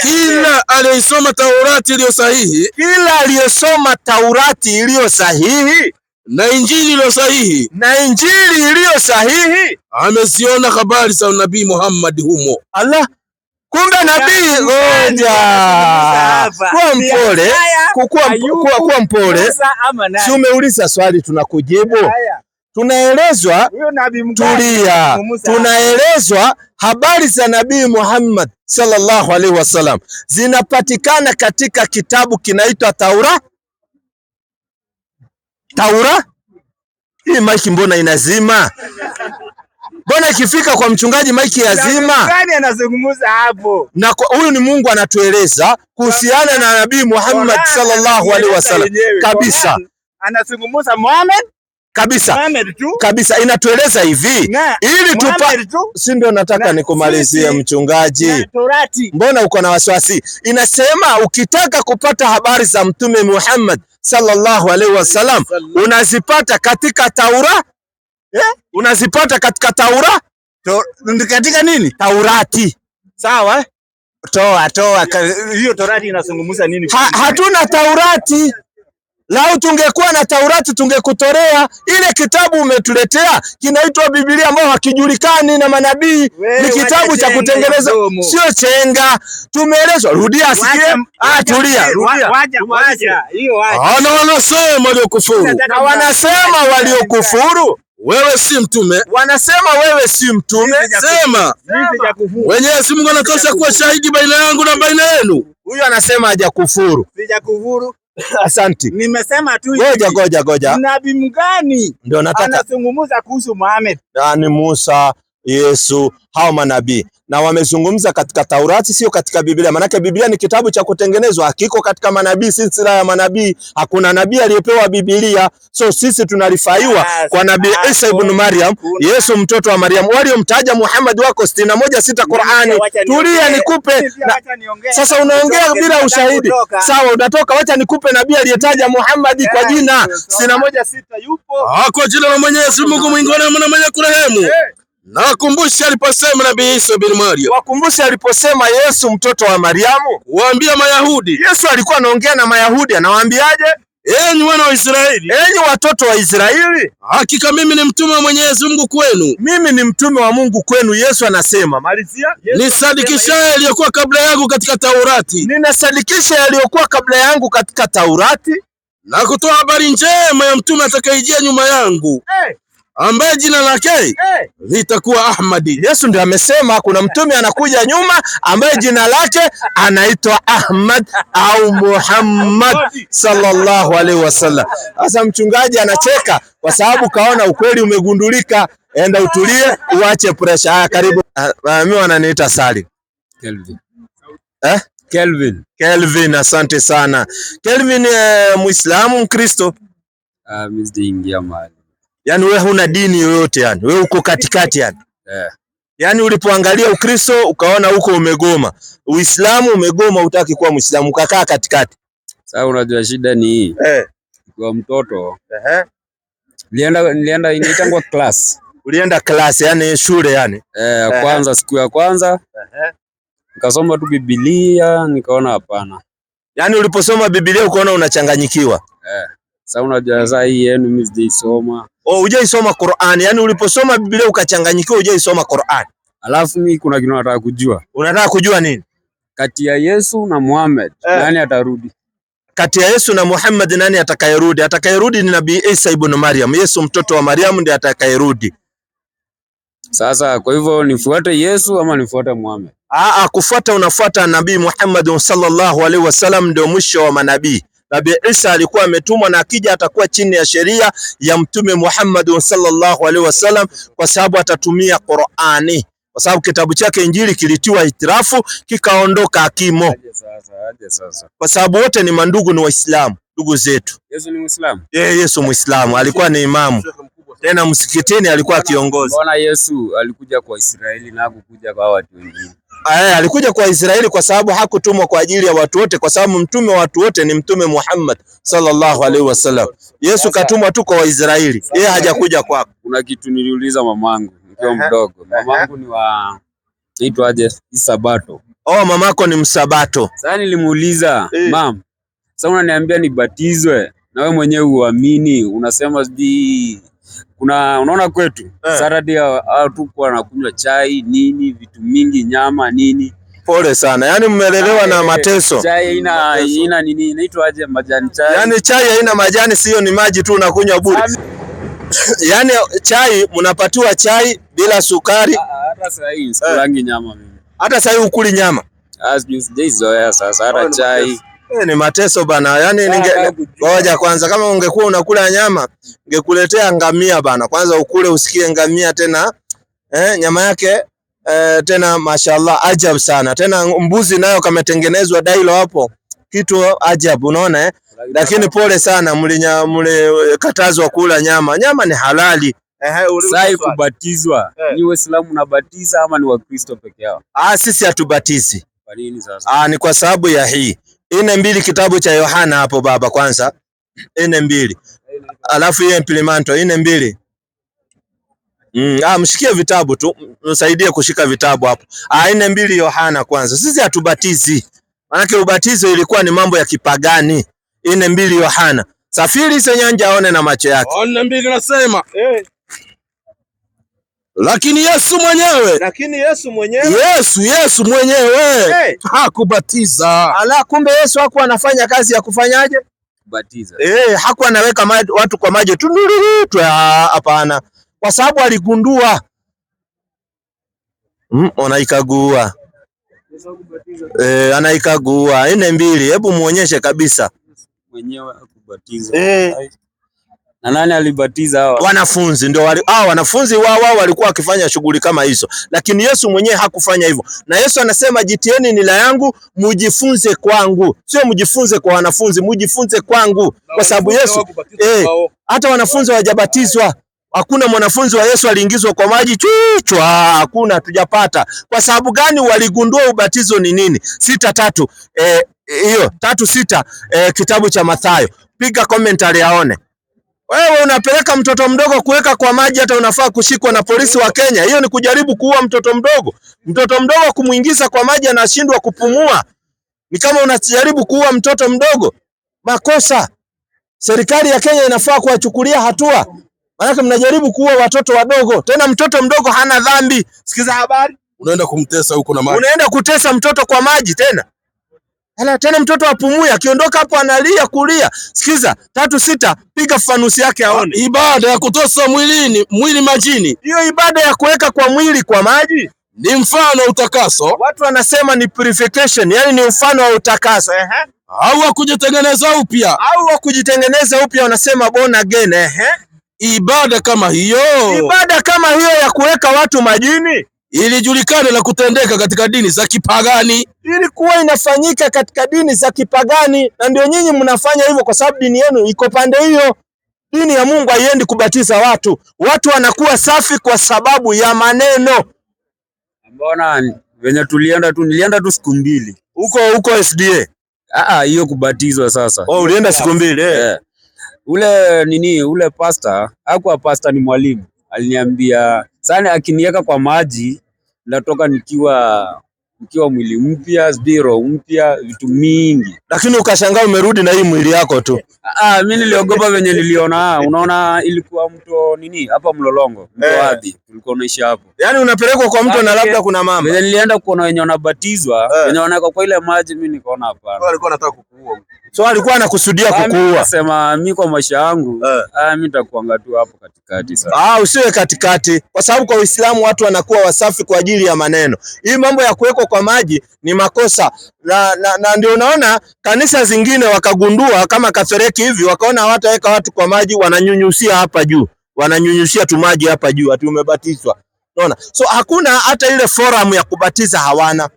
Kila aliyesoma Taurati iliyo sahihi. Na Injili iliyo sahihi. Ameziona habari za Nabii Muhammad humo. Allah. Kumbe nabii, ngoja. Kuwa mpole. Si umeuliza swali tunakujibu. Tunaelezwa, tunaelezwa habari za Nabii Muhammad sallallahu alaihi wasallam zinapatikana katika kitabu kinaitwa Taura. Hii maiki mbona inazima? Mbona ikifika kwa mchungaji maiki yazima? Nani anazungumza hapo? Na huyu ni Mungu anatueleza kuhusiana na Nabii Muhammad sallallahu alaihi wasallam. Kabisa. Anazungumza Muhammad? Kabisa inatueleza hivi ili si ndio nataka nikumalizie mchungaji. Mbona uko na wasiwasi? Inasema ukitaka kupata habari za Mtume Muhammad sallallahu alaihi wasallam unazipata katika Taura. Unazipata katika Taura? Katika nini? Taurati. Sawa? Toa. Hiyo Taurati inazungumza nini? Hatuna Taurati. Lau tungekuwa na Taurati tungekutorea. Ile kitabu umetuletea kinaitwa Biblia ambao hakijulikani na manabii. Ni kitabu cha kutengeneza, sio chenga. Tumeelezwa. Rudia asikie. Tulia. Wacha. Hiyo wacha. Wanasema waliokufuru, wewe si mtume. Wanasema wewe si mtume. Sema, Mwenyezi Mungu anatosha kuwa shahidi baina yangu na baina yenu. Huyu anasema hajakufuru. Sijakufuru. Asante. Nimesema tu Goja. Nabii mgani ndio nataka anazungumza kuhusu Muhammad? Ni Musa, Yesu, hao manabii. Na wamezungumza katika Taurati, sio katika Biblia. Manake Biblia ni kitabu cha kutengenezwa, hakiko katika manabii, silsila ya manabii. Hakuna nabii aliyepewa Biblia. So sisi tunarifaiwa kwa Nabii Isa ibn Maryam, Yesu mtoto wa Maryam. Waliomtaja Muhammad wako 61 Qur'ani. Tulia nikupe. Sasa unaongea bila ushahidi. Sawa, unatoka, wacha nikupe nabii aliyetaja Muhammad kwa jina 61 yupo. Kwa jina la Mwenyezi Mungu mwingi wa rehema na mwenye kurehemu. Na wakumbushe aliposema Nabii Isa bin Maryam. Wakumbushe aliposema Yesu mtoto wa Mariamu. Waambia Mayahudi. Yesu alikuwa anaongea na Mayahudi, anawaambiaje? enyi wana wa Israeli, enyi watoto wa Israeli, hakika mimi ni mtume wa Mwenyezi Mungu kwenu. Mimi ni mtume wa Mungu kwenu. Yesu anasema, malizia. Nisadikisha yaliyokuwa kabla yangu katika Taurati. Ninasadikisha yaliyokuwa kabla yangu katika Taurati, na kutoa habari njema ya mtume atakayejia nyuma yangu, ambaye jina lake litakuwa Ahmadi. Yesu ndiye amesema kuna mtume anakuja nyuma ambaye jina lake anaitwa Ahmad au Muhammad sallallahu alaihi wasallam. Sasa mchungaji anacheka kwa sababu kaona ukweli umegundulika. Enda utulie, uache pressure. Haya, karibu. Mimi wananiita Salim. Kelvin. Kelvin, asante sana. Kelvin, Muislamu, Mkristo? Mimi sijaingia mahali. Yaani wewe huna dini yoyote, yani wewe uko katikati yani. Yaani ulipoangalia Ukristo ukaona huko umegoma, Uislamu umegoma, utaki kuwa Muislamu, ukakaa katikati. Sasa unajua shida ni hii. Kwa mtoto. Nilienda inaitangwa class. Ulienda class, yani shule yani. Kwanza siku ya kwanza. Nikasoma tu Biblia, nikaona hapana. Yaani uliposoma Biblia ukaona unachanganyikiwa. Sasa unajua sasa hii yenu mimi sijaisoma. Hujaisoma Qur'an. Yaani uliposoma Biblia ukachanganyikiwa, hujaisoma Qur'an. Alafu mimi kuna kitu nataka kujua. Unataka kujua nini? Kati ya Yesu na Muhammad, nani atarudi? Kati ya Yesu na Muhammad nani atakayerudi? Atakayerudi ni Nabii Isa ibn Maryam. Yesu mtoto wa Maryam ndiye atakayerudi. Sasa kwa hivyo nifuate Yesu ama nifuate Muhammad? Kufuata, unafuata Nabii Muhammad sallallahu alaihi wasallam, ndio mwisho wa manabii. Nabii Isa alikuwa ametumwa na akija atakuwa chini ya sheria ya Mtume Muhammad sallallahu alaihi wasallam, kwa sababu atatumia Qur'ani, kwa sababu kitabu chake Injili kilitiwa itirafu kikaondoka akimo. Sasa. Kwa sababu wote ni mandugu, ni Waislamu, ndugu zetu. Yesu ni Muislamu? Yesu Muislamu, alikuwa ni imamu. Tena msikitini alikuwa kiongozi. Bwana Yesu alikuja kwa Israeli na hakukuja kwa watu wengine. Alikuja kwa Israeli kwa sababu hakutumwa kwa ajili ya watu wote, kwa sababu mtume wa watu wote ni Mtume Muhammad sallallahu alaihi wasallam. Yesu katumwa tu kwa Waisraeli, yeye hajakuja kwako. Kuna kitu niliuliza mamangu nikiwa mdogo. Mamangu ni wa naitwaje? Sabato. Mamako ni Msabato. Sasa nilimuuliza, mam, sasa unaniambia nibatizwe na wewe mwenyewe uamini, unasema sijui unaona kwetu Saturday tu kwa nakunywa chai nini, vitu mingi, nyama nini. Pole sana, yani mmelelewa na mateso. Chai ina nini inaitwaje, majani chai. Yani chai haina majani, sio, ni maji tu unakunywa bure. Yani chai mnapatiwa chai bila sukari. Hata sasa hii sikulangi nyama mimi. Hata sasa hii ukuli nyama? Sijaizoea sasa hata chai. Ni mateso bana. Yani ngoja kwanza, kama ungekuwa unakula nyama ngekuletea ngamia bana. Kwanza ukule usikie ngamia tena nyama yake tena mashallah ajabu sana. Tena mbuzi nayo kametengenezwa dailo hapo, kitu ajabu, unaona Lakini pole sana, mlikatazwa kula nyama. Nyama ni halali. Sasa kubatizwa, ni Waislamu nabatiza ama ni Wakristo peke yao? Sisi hatubatizi. Kwa nini sasa? Ni kwa sababu ya hii 4:2 kitabu cha Yohana hapo baba, kwanza 4:2 alafu hiyo implemento 4:2. Mshikie vitabu tu, msaidie kushika vitabu hapo. 4:2 Yohana kwanza. Sisi hatubatizi, maana ubatizo ilikuwa ni mambo ya kipagani. 4:2 Yohana. Safiri senyanja aone na macho yake. 4:2 nasema Lakini Yesu mwenyewe hakubatiza. Kumbe Yesu hakuwa anafanya kazi ya kufanyaje? Kubatiza. Hakuwa anaweka watu kwa maji tu. Hapana. Kwa sababu aligundua. Anaikagua. Anaikagua. 4:2. Hebu muonyeshe kabisa. Mwenyewe hakubatiza. Na nani alibatiza hawa? Wanafunzi ndio wanafunzi wao walikuwa wakifanya shughuli kama hizo, lakini Yesu mwenyewe hakufanya hivyo. Na Yesu anasema jitieni nila yangu mujifunze kwangu, sio mujifunze kwa wanafunzi, mujifunze kwangu, kwa sababu Yesu hata wanafunzi hawajabatizwa. Hakuna mwanafunzi wa Yesu aliingizwa kwa maji chuchwa, hakuna, hatujapata. Kwa sababu gani? Waligundua ubatizo ni nini. 6:3 hiyo 3:6 kitabu cha Mathayo. Piga commentary aone. Wewe unapeleka mtoto mdogo kuweka kwa maji, hata unafaa kushikwa na polisi wa Kenya. Hiyo ni kujaribu kuua mtoto mdogo. Mtoto mdogo kumuingiza kwa maji anashindwa kupumua, ni kama unajaribu kuua mtoto mdogo. Makosa. Serikali ya Kenya inafaa kuwachukulia hatua. Maana mnajaribu kuua watoto wadogo. Tena mtoto mdogo hana dhambi. Sikiza habari. Unaenda kumtesa huko na maji. Unaenda kutesa mtoto kwa maji tena. Tena mtoto apumue, akiondoka hapo analia kulia. Sikiza, 3-6 piga fanusi yake aone. Ibada ya kutosa mwili majini. Hiyo ibada ya kuweka kwa mwili kwa maji ni mfano wa utakaso. Watu wanasema ni purification, yani ni mfano wa utakaso. Au wa kujitengeneza upya. Wanasema born again. Ibada kama hiyo ya kuweka watu majini ilijulikana na kutendeka katika dini za kipagani. Ilikuwa inafanyika katika dini za kipagani, na ndio nyinyi mnafanya hivyo kwa sababu dini yenu iko pande hiyo. Dini ya Mungu haiendi kubatiza watu. Watu wanakuwa safi kwa sababu ya maneno. Mbona venye nilienda tu siku 2 huko SDA. Hiyo kubatizwa sasa. Ulienda siku 2 Ule pastor, hakuwa pastor, ni mwalimu. Aliniambia sana akiniweka kwa maji natoka nikiwa mwili mpya, zero mpya, vitu mingi. Lakini ukashangaa umerudi na hii mwili yako tu. Mimi niliogopa venye niliona. Unaona ilikuwa mto hapa Mlolongo, mto Ardhi. Tulikuwa tunaishi hapo. Yaani unapelekwa kwa mto na labda kuna mama. Venye nilienda kuona wenye wanabatizwa, wenye wanaweka kwa ile maji, mimi nikaona hapana. Walikuwa wanataka kukuua. So alikuwa anakusudia kukuua. Nasema mimi kwa maisha yangu, mimi nitakuanga tu hapo katikati sasa. Usiwe katikati, kwa sababu kwa Uislamu watu wanakuwa wasafi kwa ajili ya maneno. Hii mambo ya kuwekwa kwa maji ni makosa. Na ndio unaona kanisa zingine wakagundua kama Katoliki hivi, wakaona hawataweka watu kwa maji, wananyunyusia hapa juu. Wananyunyusia tu maji hapa juu ati umebatizwa. Unaona? So hakuna hata ile forum ya kubatiza hawana.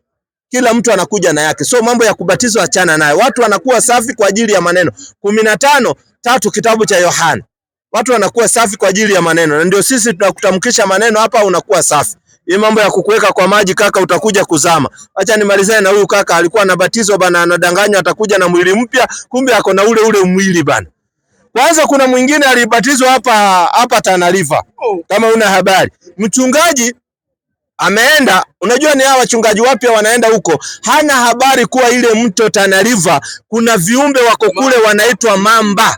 Kila mtu anakuja na yake. So mambo ya kubatizwa achana nayo. Watu wanakuwa safi kwa ajili ya maneno. 15:3 kitabu cha Yohana. Watu wanakuwa safi kwa ajili ya maneno. Na ndio sisi tunakutamkisha maneno hapa, unakuwa safi. Hii mambo ya kukuweka kwa maji kaka, utakuja kuzama. Acha nimalizane na huyu kaka, alikuwa anabatizwa bana, anadanganywa atakuja na mwili mpya, kumbe ako na ule mwili bana. Kwanza kuna mwingine alibatizwa hapa Tana River. Kama una habari. Mchungaji ameenda, unajua ni hawa wachungaji wapya wanaenda huko, hana habari kuwa ile mto Tana River kuna viumbe wako kule wanaitwa mamba.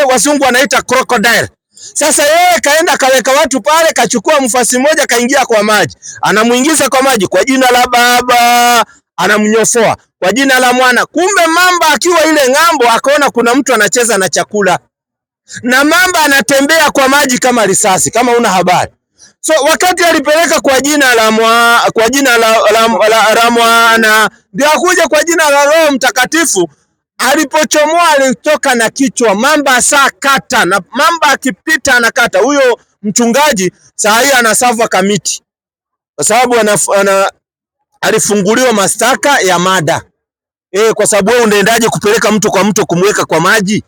Wazungu wanaita crocodile. Sasa yeye kaenda kaweka watu pale, kachukua mfasi mmoja kaingia kwa maji. Anamuingiza kwa maji kwa jina la Baba, anamnyofoa kwa jina la Mwana. Kumbe mamba akiwa ile ng'ambo akaona kuna mtu anacheza na chakula. Na mamba anatembea kwa maji kama risasi, kama una habari. So wakati alipeleka kwa jina la Mwana, ndio akuja kwa jina la Roho Mtakatifu. Alipochomoa alitoka na kichwa, mamba saa kata, na mamba akipita anakata. Huyo mchungaji saa hii anasafa kamiti kwa sababu alifunguliwa mashtaka ya mada. Kwa sababu wewe unaendaje kupeleka mtu kwa mto kumweka kwa maji?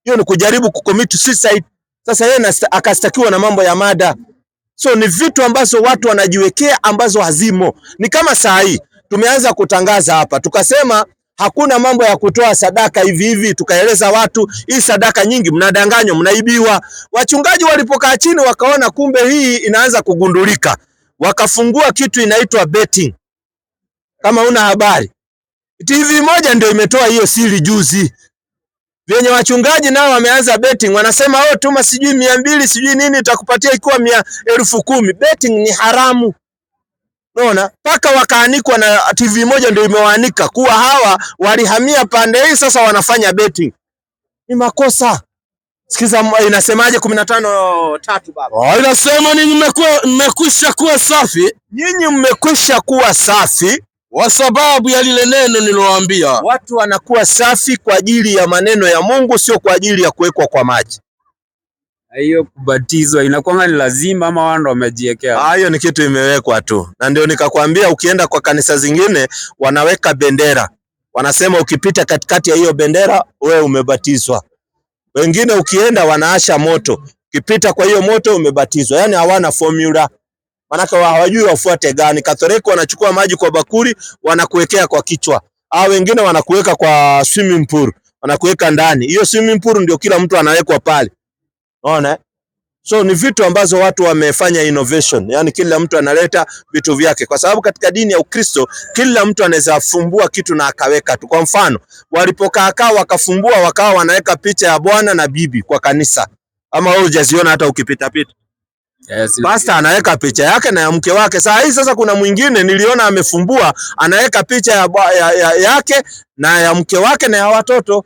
Hiyo ni kujaribu kucommit suicide. Sasa yeye akastakiwa na mambo ya mada. So ni vitu ambazo watu wanajiwekea ambazo hazimo. Ni kama saa hii tumeanza kutangaza hapa, tukasema hakuna mambo ya kutoa sadaka hivi, tukaeleza watu hii sadaka nyingi mnadanganywa, mnaibiwa. Wachungaji walipokaa chini wakaona kumbe hii inaanza kugundulika, wakafungua kitu inaitwa betting. Kama una habari, TV moja ndio imetoa hiyo siri juzi. Venye wachungaji nao wameanza betting, wanasema tuma sijui 200 sijui nini itakupatia ikiwa 10,000. Betting ni haramu. Unaona? Paka wakaanikwa na TV moja ndio imewaanika kuwa hawa walihamia pande hii, sasa wanafanya betting. Ni makosa. Sikiza inasemaje 15:3 baba. Inasema ninyi mmekwisha kuwa safi. Nyinyi mmekwisha kuwa safi kwa sababu ya lile neno nilowaambia. Watu wanakuwa safi kwa ajili ya maneno ya Mungu, sio kwa ajili ya kuwekwa kwa maji. Hiyo kubatizwa inakuwa ni lazima ama wao ndio wamejiwekea? Hiyo ni kitu imewekwa tu. Na ndio nikakwambia ukienda kwa kanisa zingine wanaweka bendera. Wanasema ukipita katikati ya hiyo bendera wewe umebatizwa. Wengine ukienda wanaasha moto. Ukipita kwa hiyo moto umebatizwa. Yaani hawana formula. Manaka hawajui wafuate gani. Katoliki wanachukua maji kwa bakuri, wanakuwekea kwa kichwa. Wengine wanakuweka kwa swimming pool, wanakuweka ndani. Hiyo swimming pool ndio kila mtu anawekwa pale. Unaona? So ni vitu ambazo watu wamefanya innovation, yani kila mtu analeta vitu vyake, kwa sababu katika dini ya Ukristo kila mtu anaweza fumbua kitu na akaweka tu. Kwa mfano walipokaa wakafumbua wakawa wanaweka picha ya bwana na bibi kwa kanisa, ama wewe hujaziona hata ukipita pita? Yes, Pastor anaweka picha yake na ya mke wake. Sasa kuna mwingine niliona amefumbua anaweka picha yake na ya mke wake na ya watoto.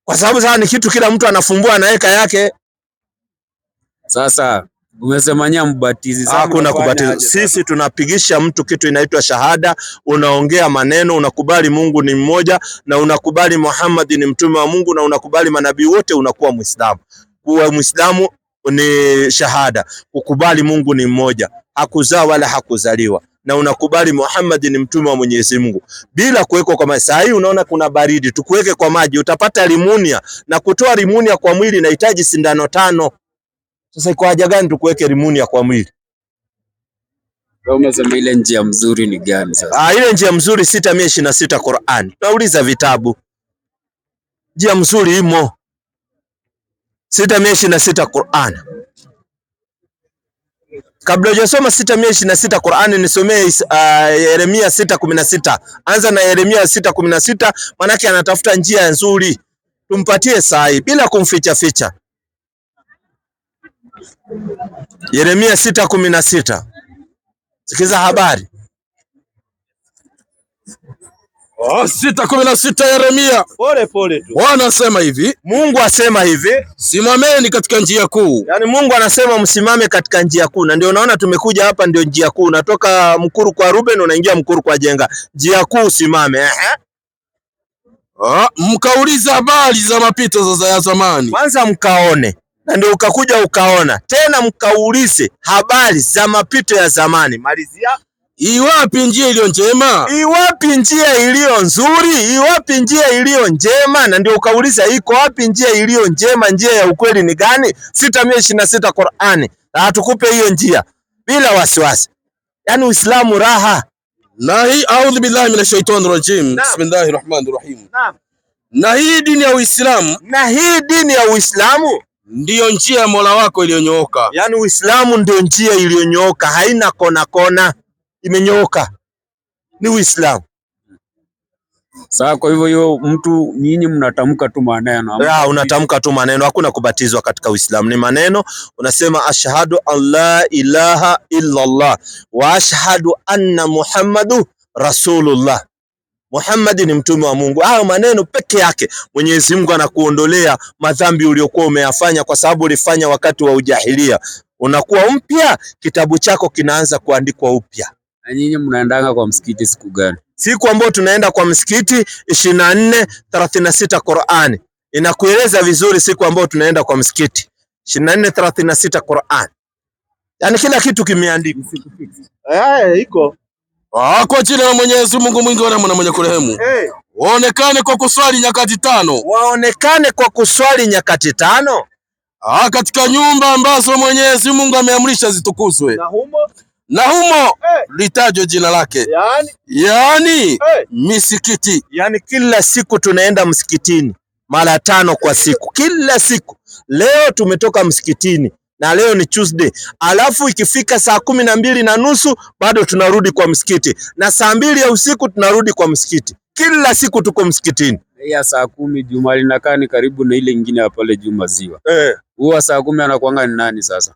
Kwa sababu sasa ni kitu kila mtu anafumbua anaweka yake. Sasa umesemania mbatizi, sasa hakuna kubatiza. Sisi tunapigisha mtu kitu inaitwa shahada, unaongea maneno, unakubali Mungu ni mmoja na unakubali Muhammad ni mtume wa Mungu na unakubali manabii wote, unakuwa Muislamu. Kuwa Muislamu ni shahada, kukubali Mungu ni mmoja, hakuzaa wala hakuzaliwa, na unakubali Muhammad ni mtume wa Mwenyezi Mungu bila kuwekwa kwa maji. Sasa hii unaona kuna baridi, tukuweke kwa maji utapata limunia, na kutoa limunia kwa mwili inahitaji sindano 5. Sasa iko haja gani tukuweke limunia kwa mwili? Umesema ile njia mzuri ni gani sasa? Ile njia mzuri 626 Qur'an. Tunauliza vitabu. Njia mzuri imo 626 Qur'an. Kabla hujasoma 626 Qur'an nisomee Yeremia 6:16. Anza na Yeremia 6:16, manake anatafuta njia nzuri. Tumpatie sahi bila kumficha ficha. Yeremia 6:16. Sikiza habari. 6:16 Yeremia. Pole tu. Bwana asema hivi, Mungu asema hivi, simameni katika njia kuu. yani Mungu anasema msimame katika njia kuu, na ndio unaona tumekuja hapa, ndio njia kuu. Unatoka Mkuru kwa Ruben unaingia Mkuru kwa Jenga. Njia kuu simame. Mkauliza habari za mapito ya zamani. Kwanza mkaone, na ndio ukakuja ukaona. Tena mkaulize habari za mapito ya zamani. Malizia. Iwapi njia iliyo njema? Iwapi njia iliyo nzuri? Iwapi njia iliyo njema? Na ndio ukauliza iko wapi njia iliyo njema? Njia ya ukweli ni gani? 626 Qur'ani. Na tukupe hiyo njia bila wasiwasi. Yani Uislamu raha. Na hii a'udhu billahi minash shaitani rajim. Bismillahir rahmanir rahim. Naam. Na hii dini ya Uislamu, ndiyo njia ya Mola wako iliyonyooka. Yani Uislamu ndio njia iliyonyooka, haina kona kona, imenyooka. Ni Uislamu. Sasa kwa hivyo mtu nyinyi mnatamka tu maneno. Unatamka tu maneno, hakuna kubatizwa katika Uislamu. Ni maneno, unasema ashhadu an la ilaha illa Allah wa ashhadu anna Muhammadu rasulullah. Muhammad ni mtume wa Mungu. Hayo maneno peke yake Mwenyezi Mungu anakuondolea madhambi uliokuwa umeyafanya, kwa sababu ulifanya wakati wa ujahilia. Unakuwa mpya, kitabu chako kinaanza kuandikwa upya. Na nyinyi mnaendanga kwa msikiti siku gani? Siku ambayo tunaenda kwa msikiti 24:36 Qur'ani. Inakueleza vizuri siku ambayo tunaenda kwa msikiti 24:36 Qur'ani. Yani kila kitu kimeandikwa. Iko. Kwa jina la Mwenyezi Mungu mwingi wa rehema na mwenye kurehemu. Waonekane kwa kuswali nyakati 5. Waonekane kwa kuswali nyakati 5. Katika nyumba ambazo Mwenyezi Mungu ameamrisha zitukuzwe. Na humo litajwe jina lake. Yani misikiti. Yani kila siku tunaenda msikitini mara 5 kwa siku. Kila siku. Leo tumetoka msikitini na leo ni Tuesday. Alafu ikifika saa 12:30 bado tunarudi kwa msikiti. Na saa 2 ya usiku tunarudi kwa msikiti. Kila siku tuko msikitini. Ya saa 10 Juma linakaa ni karibu na ile nyingine ya pale Juma Ziwa. Huwa saa 10 anakuanga ni nani sasa?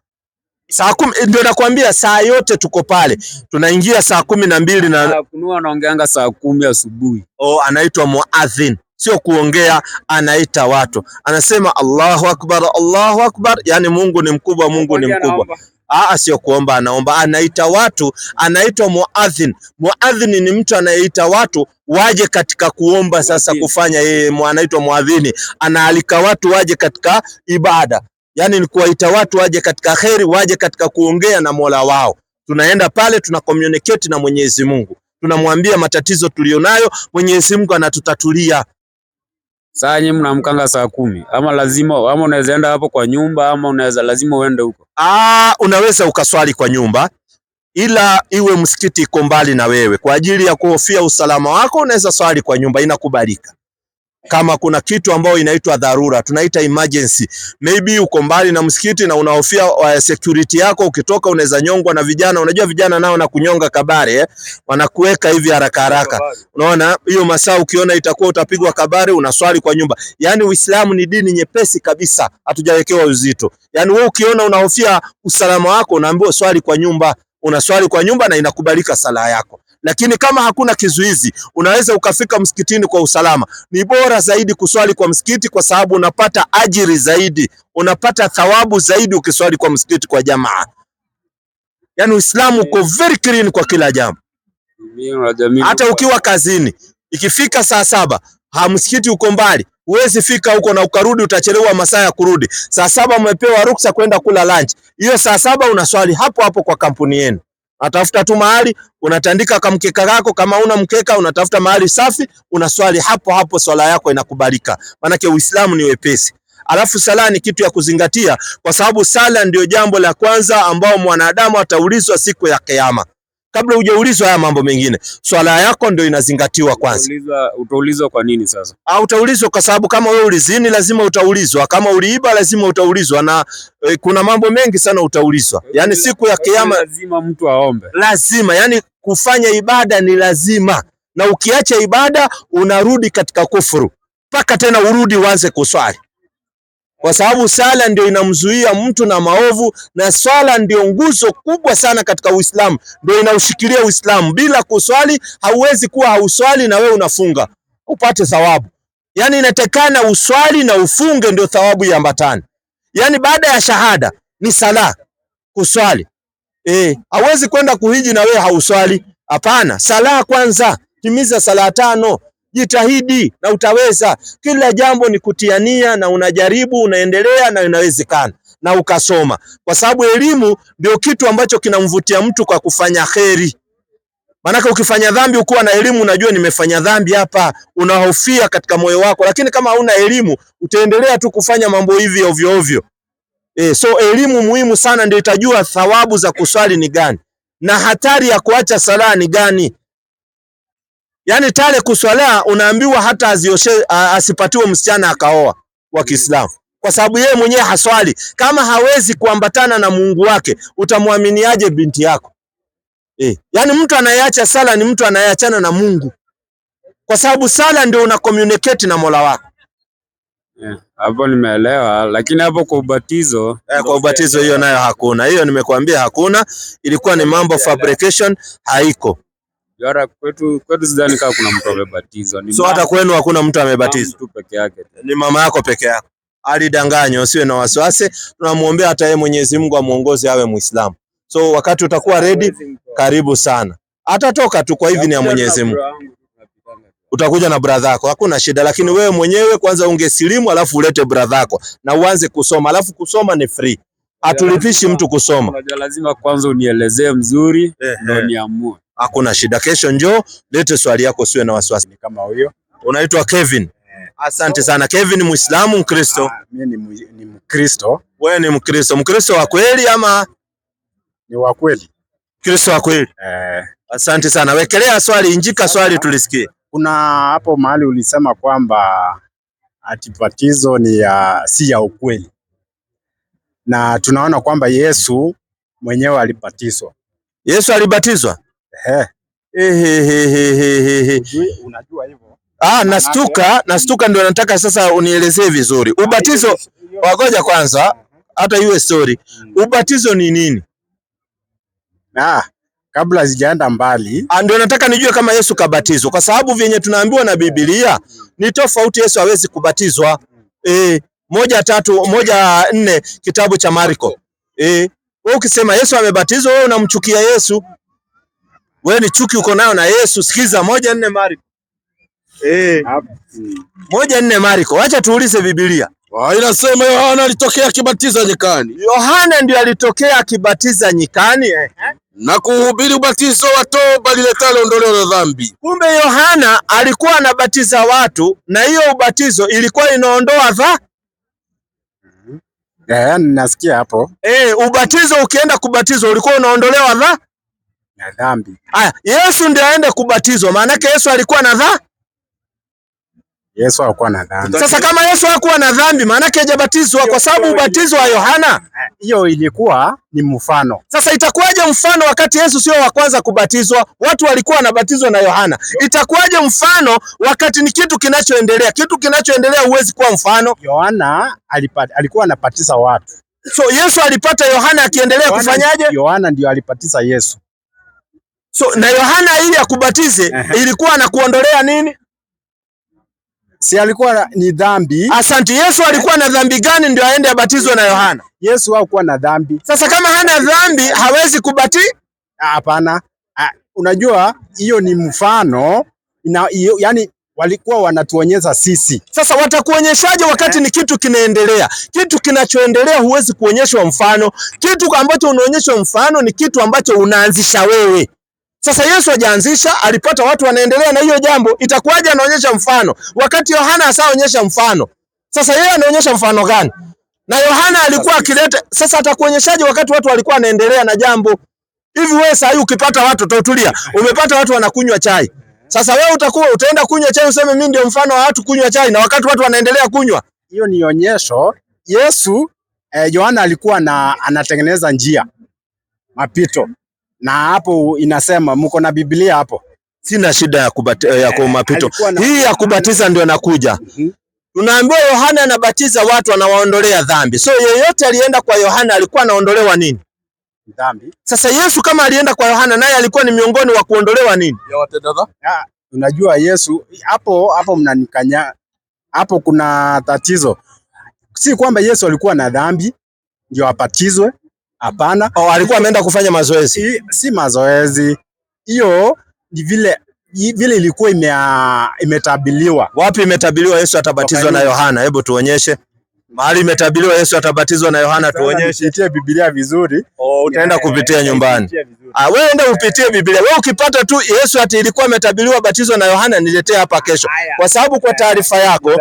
Saa 10 ndio nakwambia, saa yote tuko pale. Tunaingia saa 12 na kunua anaongeanga saa 10 asubuhi. Anaitwa muadhin. Sio kuongea, anaita watu. Anasema Allahu Akbar, Allahu Akbar. Yani Mungu ni mkubwa, Mungu ni mkubwa. Sio kuomba, anaomba, anaita watu, anaitwa muadhin. Muadhin ni mtu anayeita watu waje katika kuomba, sasa kufanya yeye, anaitwa muadhini. Anaalika watu waje katika ibada. Yani ni kuwaita watu waje katika kheri, waje katika kuongea na Mola wao. Tunaenda pale, tuna communicate na Mwenyezi Mungu. Tunamwambia matatizo tulionayo, Mwenyezi Mungu anatutatulia. Saa nyinyi mnaamkanga saa 10 ama lazima, ama unaweza enda hapo kwa nyumba, ama lazima uende huko? Unaweza ukaswali kwa nyumba, ila iwe msikiti iko mbali na wewe. Kwa ajili ya kuhofia usalama wako unaweza swali kwa nyumba, inakubalika. kama kuna kitu ambayo inaitwa dharura, tunaita emergency. Maybe uko mbali na msikiti na unahofia security yako, ukitoka unaweza nyongwa na vijana. Unajua vijana nao na kunyonga kabare, wanakuweka hivi haraka haraka. Unaona hiyo masaa ukiona itakuwa utapigwa kabare, unaswali kwa nyumba. Yani Uislamu ni dini nyepesi kabisa, hatujawekewa uzito. Yani wewe ukiona unahofia usalama wako, unaambiwa swali kwa nyumba, unaswali kwa nyumba na inakubalika sala yako. Lakini kama hakuna kizuizi, unaweza ukafika msikitini kwa usalama. Ni bora zaidi kuswali kwa msikiti, kwa sababu unapata ajiri zaidi, unapata thawabu zaidi ukiswali kwa msikiti kwa jamaa. Yani Uislamu uko very clean kwa kila jambo. Hata ukiwa kazini, ikifika saa 7, msikiti uko mbali, huwezi fika huko na ukarudi, utachelewa masaa ya kurudi. Saa 7 umepewa ruksa kwenda kula lunch. Hiyo saa 7 unaswali hapo hapo kwa kampuni yenu. Unatafuta tu mahali, unatandika kamkeka kako, kama una mkeka unatafuta mahali safi, unaswali hapo hapo, swala yako inakubalika. Maana Uislamu ni wepesi. Alafu sala ni kitu ya kuzingatia, kwa sababu sala ndio jambo la kwanza ambao mwanadamu ataulizwa siku ya Kiyama. Kabla hujaulizwa haya mambo mengine, swala yako ndio inazingatiwa kwanza. Utaulizwa kwa nini sasa? Utaulizwa kwa sababu kama wewe ulizini lazima utaulizwa, kama uliiba lazima utaulizwa, na kuna mambo mengi sana utaulizwa. Yani siku ya Kiyama lazima mtu aombe. Lazima, yani kufanya ibada ni lazima. Na ukiacha ibada unarudi katika kufuru. Paka tena urudi uanze kuswali. Kwa sababu sala ndio inamzuia mtu na maovu, na swala ndio nguzo kubwa sana katika Uislamu. Ndio inaushikilia Uislamu. Bila kuswali hauwezi kuwa hauswali na wewe unafunga upate thawabu. Yani inatekana uswali na ufunge ndio thawabu iambatane. Yani baada ya shahada ni sala, kuswali. Hauwezi kwenda kuhiji na wewe hauswali. Hapana, sala kwanza. Timiza sala 5. Jitahidi na utaweza. Kila jambo ni kutiania, na unajaribu, unaendelea na inawezekana, na ukasoma. Kwa sababu elimu ndio kitu ambacho kinamvutia mtu kwa kufanya kheri. Maana ukifanya dhambi ukiwa na elimu, unajua nimefanya dhambi hapa, unahofia katika moyo wako. Lakini kama hauna elimu, utaendelea tu kufanya mambo hivi ovyo ovyo. So elimu muhimu sana, ndio itajua thawabu za kuswali ni gani na hatari ya kuacha sala ni gani. Yani tale kuswala unaambiwa hata asipatiwe msichana akaoa wa Kiislamu, kwa sababu yeye mwenyewe haswali. Kama hawezi kuambatana na Mungu wake, utamwaminiaje binti yako? Yani mtu anayeacha sala ni mtu anayeachana na Mungu, kwa sababu sala ndio una communicate na Mola wako. Hapo nimeelewa, lakini hapo kwa ubatizo, kwa ubatizo hiyo nayo hakuna. Hiyo nimekuambia hakuna, ilikuwa ni mambo fabrication, haiko. Yara kwetu sidhani kama kuna mtu amebatizwa. So hata kwenu hakuna mtu amebatizwa? Mtu peke yake. Ni mama yako peke yako. Alidanganywa, usiwe na wasiwasi. Tunamuombea hata yeye Mwenyezi Mungu amuongoze awe Muislamu. So wakati utakuwa ready, karibu sana. Atatoka tu, kwa hivi ni ya Mwenyezi Mungu. Utakuja na brother yako, hakuna shida, lakini wewe mwenyewe kwanza ungesilimu, alafu ulete brother yako na uanze kusoma. Alafu kusoma ni free. Hatulipishi mtu kusoma. Unajua lazima kwanza unielezee mzuri ndio niamue. Hakuna shida, kesho njoo lete swali yako, usiwe na wasiwasi. Kama huyo unaitwa Kevin. Asante sana Kevin. Muislamu, Mkristo? Mimi ni Mkristo. Wewe ni Mkristo? Mkristo wa kweli ama? Ni wa kweli. Mkristo wa kweli. Asante sana, wekelea swali, injika swali tulisikie. Kuna hapo mahali ulisema kwamba atibatizo ni si ya ukweli, na tunaona kwamba Yesu mwenyewe alibatizwa. Yesu alibatizwa? Unajua hivyo? Nastuka ndio nataka sasa unielezee vizuri. Ubatizo, wagoja kwanza, hata iwe story. Ubatizo ni nini? Kabla sijaenda mbali, ndio nataka nijue kama Yesu kabatizwa, kwa sababu vyenye tunaambiwa na Biblia ni tofauti. Yesu hawezi kubatizwa. 1:4 kitabu cha Marko. Wewe ukisema Yesu amebatizwa, wewe unamchukia Yesu. Wewe ni chuki uko nayo na Yesu. Sikiza 1:4 Marko. 1:4 Marko. Acha tuulize Biblia. Inasema Yohana alitokea akibatiza nyikani. Yohana ndio alitokea akibatiza nyikani na kuhubiri ubatizo wa toba liletalo ondoleo la dhambi. Kumbe Yohana alikuwa anabatiza watu, na hiyo ubatizo ilikuwa inaondoa dhambi. Nasikia hapo. Ubatizo ukienda kubatizwa ulikuwa unaondolewa dhambi. Yesu ndiye aende kubatizwa, maana yake Yesu alikuwa na dhambi. Yesu hakuwa na dhambi. Sasa kama Yesu hakuwa na dhambi, maana yake hajabatizwa, kwa sababu ubatizo wa Yohana Hiyo ilikuwa ni mfano. Sasa itakuwaje mfano wakati Yesu sio wa kwanza kubatizwa? Watu walikuwa wanabatizwa na Yohana. Itakuwaje mfano wakati ni kitu kinachoendelea? Kitu kinachoendelea huwezi kuwa mfano. Yohana alikuwa anabatiza watu. So Yesu alipata Yohana akiendelea kufanyaje? Yohana ndio alibatiza Yesu. So na Yohana ili akubatize ilikuwa anakuondolea nini? Si alikuwa ni dhambi. Asante. Yesu alikuwa na dhambi gani ndio aende abatizwe na Yohana? Yesu hakuwa na dhambi. Sasa kama hana dhambi hawezi kubatiza? Hapana. Unajua hiyo ni mfano yani walikuwa wanatuonyesha sisi. Sasa watakuonyeshaje wakati ni kitu kinaendelea? Kitu kinachoendelea huwezi kuonyeshwa mfano. Kitu ambacho unaonyeshwa mfano ni kitu ambacho unaanzisha wewe. Sasa Yesu hajaanzisha, alipata watu wanaendelea na hiyo jambo. Itakuwaje anaonyesha mfano wakati Yohana asaonyesha mfano? Sasa yeye anaonyesha mfano gani? Na Yohana alikuwa akileta. Sasa atakuonyeshaje wakati watu walikuwa wanaendelea na jambo? Hivi wewe sasa ukipata watu tutulia, umepata watu wanakunywa chai. Sasa wewe utaenda kunywa chai useme mimi ndio mfano wa watu kunywa chai na wakati watu wanaendelea kunywa? Hiyo ni onyesho. Yesu Yohana alikuwa anatengeneza njia mapito. Na hapo inasema mko na Biblia hapo. Sina shida ya kwa mapito. Hii ya kubatiza ndio nakuja. Tunaambiwa Yohana anabatiza watu anawaondolea dhambi. So yeyote alienda kwa Yohana alikuwa anaondolewa nini? Dhambi. Sasa Yesu kama alienda kwa Yohana naye alikuwa ni miongoni wa kuondolewa nini? Ya watenda dhambi. Unajua Yesu hapo mnanikanya. Hapo kuna tatizo. Si kwamba Yesu alikuwa na dhambi ndio abatizwe. Hapana. Alikuwa ameenda kufanya mazoezi. Si mazoezi. Hiyo ni vile ilikuwa imetabiliwa. Wapi imetabiliwa Yesu atabatizwa na Yohana? Hebu tuonyeshe. Mahali imetabiliwa Yesu atabatizwa na Yohana tuonyeshe. Pitia Biblia vizuri. Utaenda kupitia nyumbani. Wewe enda upitie Biblia. Wewe ukipata tu Yesu ati ilikuwa imetabiliwa batizwa na Yohana niletee hapa kesho. Kwa sababu kwa taarifa yako,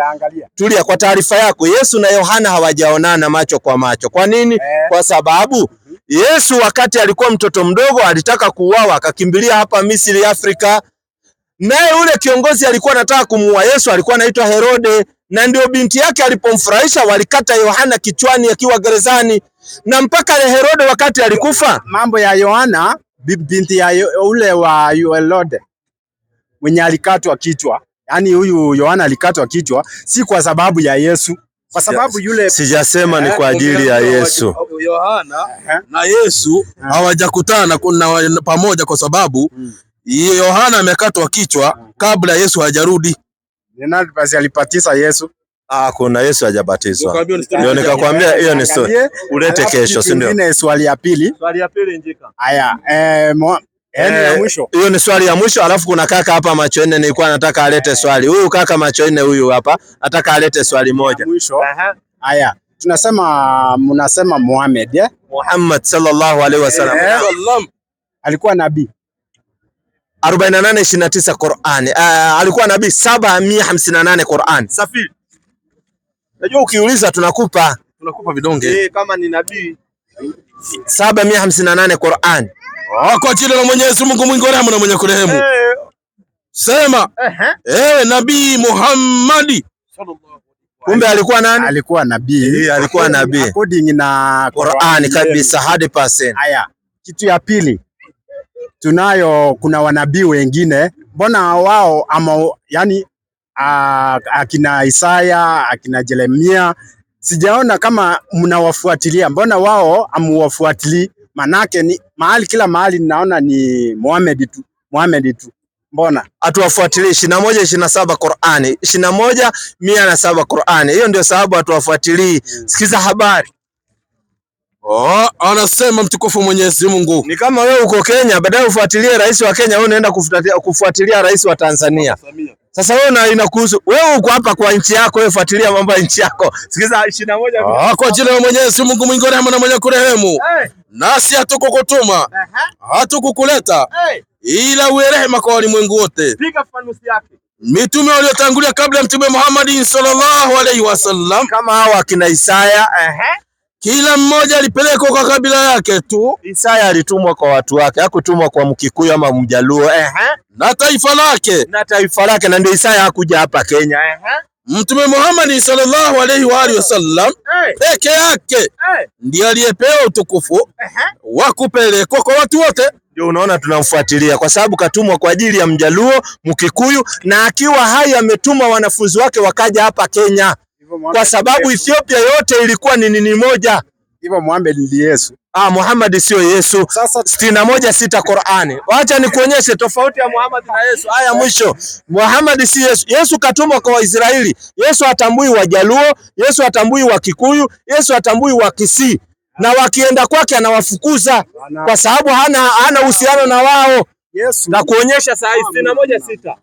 tulia, kwa taarifa yako Yesu na Yohana hawajaonana macho kwa macho. Kwa nini? Kwa sababu Yesu wakati alikuwa mtoto mdogo alitaka kuuawa akakimbilia hapa Misri Afrika. Naye ule kiongozi alikuwa anataka kumuua Yesu alikuwa anaitwa Herode, na ndio binti yake alipomfurahisha walikata Yohana kichwani akiwa gerezani. Na mpaka Herode wakati alikufa, mambo ya Yohana binti ya ule wa Herode mwenye alikatwa kichwa, yani huyu Yohana alikatwa kichwa si kwa sababu ya Yesu, kwa sababu yule sijasema ni kwa ajili ya Yesu. Yohana na Yesu hawajakutana pamoja kwa sababu Yohana amekatwa kichwa kabla Yesu hajarudi. Nani basi alipatiza Yesu? Kuna Yesu hajabatizwa. Ndio nikakwambia hiyo ni story. Ulete kesho, si ndio? Nyingine swali ya pili. Swali ya pili njika. Haya, ya mwisho. Hiyo ni swali ya mwisho, alafu kuna kaka hapa macho nne nilikuwa nataka alete swali. Huyu kaka macho nne huyu hapa nataka alete swali moja. Mwisho. Haya, mnasema Muhammad, Muhammad sallallahu alaihi wasallam alikuwa nabii. 48:29 Qur'an. Alikuwa nabii 758 Qur'an. Safi. Najua ukiuliza tunakupa vidonge. Kama ni nabii 758 Qur'an. Kwa jina la Mwenyezi Mungu mwingi wa rehema na mwenye kurehemu. Sema Nabii Muhammad. Kumbe alikuwa nani? Alikuwa nabii. Alikuwa nabii. According na Qur'an kabisa 100%. Haya, kitu ya pili. Kuna wanabii wengine, mbona wao yani akina Isaya, akina Jeremia, sijaona kama mnawafuatilia. Mbona wao amuwafuatili? Manake ni kila mahali ninaona ni Muhammad tu. Mbona atuwafuatilie? 21:27 Qur'ani, 21:107 Qur'ani. Hiyo ndio sababu atuwafuatilie. Sikiza habari. Anasema mtukufu Mwenyezi Mungu. Ni kama wewe uko Kenya, baadaye ufuatilie rais wa Kenya, wewe unaenda kufuatilia rais wa Tanzania. Sasa wewe inakuhusu. Wewe uko hapa kwa nchi yako, wewe fuatilia mambo ya nchi yako. Sikiza 21. Kwa jina la Mwenyezi Mungu mwingi wa rehema na mwenye kurehemu. Nasi hatukukutuma, hatukukuleta ila uwe rehema kwa walimwengu wote. Piga fanusi yake. Mitume waliotangulia kabla ya Mtume Muhammad sallallahu alaihi wasallam kama hao akina Isaya, Kila mmoja alipelekwa kwa kabila yake tu. Isaya alitumwa kwa watu wake, hakutumwa kwa Mkikuyu ama Mjaluo. Na taifa lake. Na taifa lake, na ndio Isaya hakuja hapa Kenya. Mtume Muhammad sallallahu alaihi wa alihi wasallam peke yake ndiye aliyepewa utukufu wa kupelekwa kwa watu wote. Ndio unaona tunamfuatilia kwa sababu katumwa kwa ajili ya Mjaluo, Mkikuyu, na akiwa hai ametuma wanafunzi wake wakaja hapa Kenya. Kwa sababu Ethiopia yote ilikuwa ni nini moja. Hivyo Muhammad ni Yesu. Muhammad sio Yesu. 61:6 Qur'ani. Wacha nikuonyeshe tofauti ya Muhammad na Yesu. Haya mwisho. Muhammad si Yesu. Yesu katumwa kwa Waisraeli. Yesu hatambui Wajaluo, Yesu hatambui Wakikuyu, Yesu hatambui Wakisii. Na wakienda kwake anawafukuza kwa sababu hana uhusiano na wao. Yesu. Na kuonyesha saa 61:6.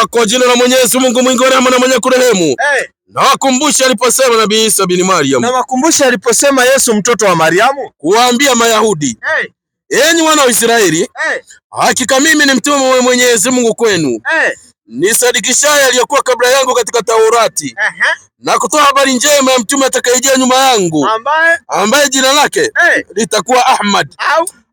Kwa jina la Mwenyezi Mungu mwingi wa rehema na mwenye kurehemu. Na wakumbusha aliposema Nabii Isa bin Maryam. Na wakumbusha aliposema Yesu mtoto wa Mariamu kuwaambia Mayahudi, enyi wana wa Israeli, hakika mimi ni mtume wa Mwenyezi Mungu kwenu, nisadikishaye aliyokuwa kabla yangu katika Taurati, na kutoa habari njema ya mtume atakayejia nyuma yangu, ambaye jina lake litakuwa Ahmad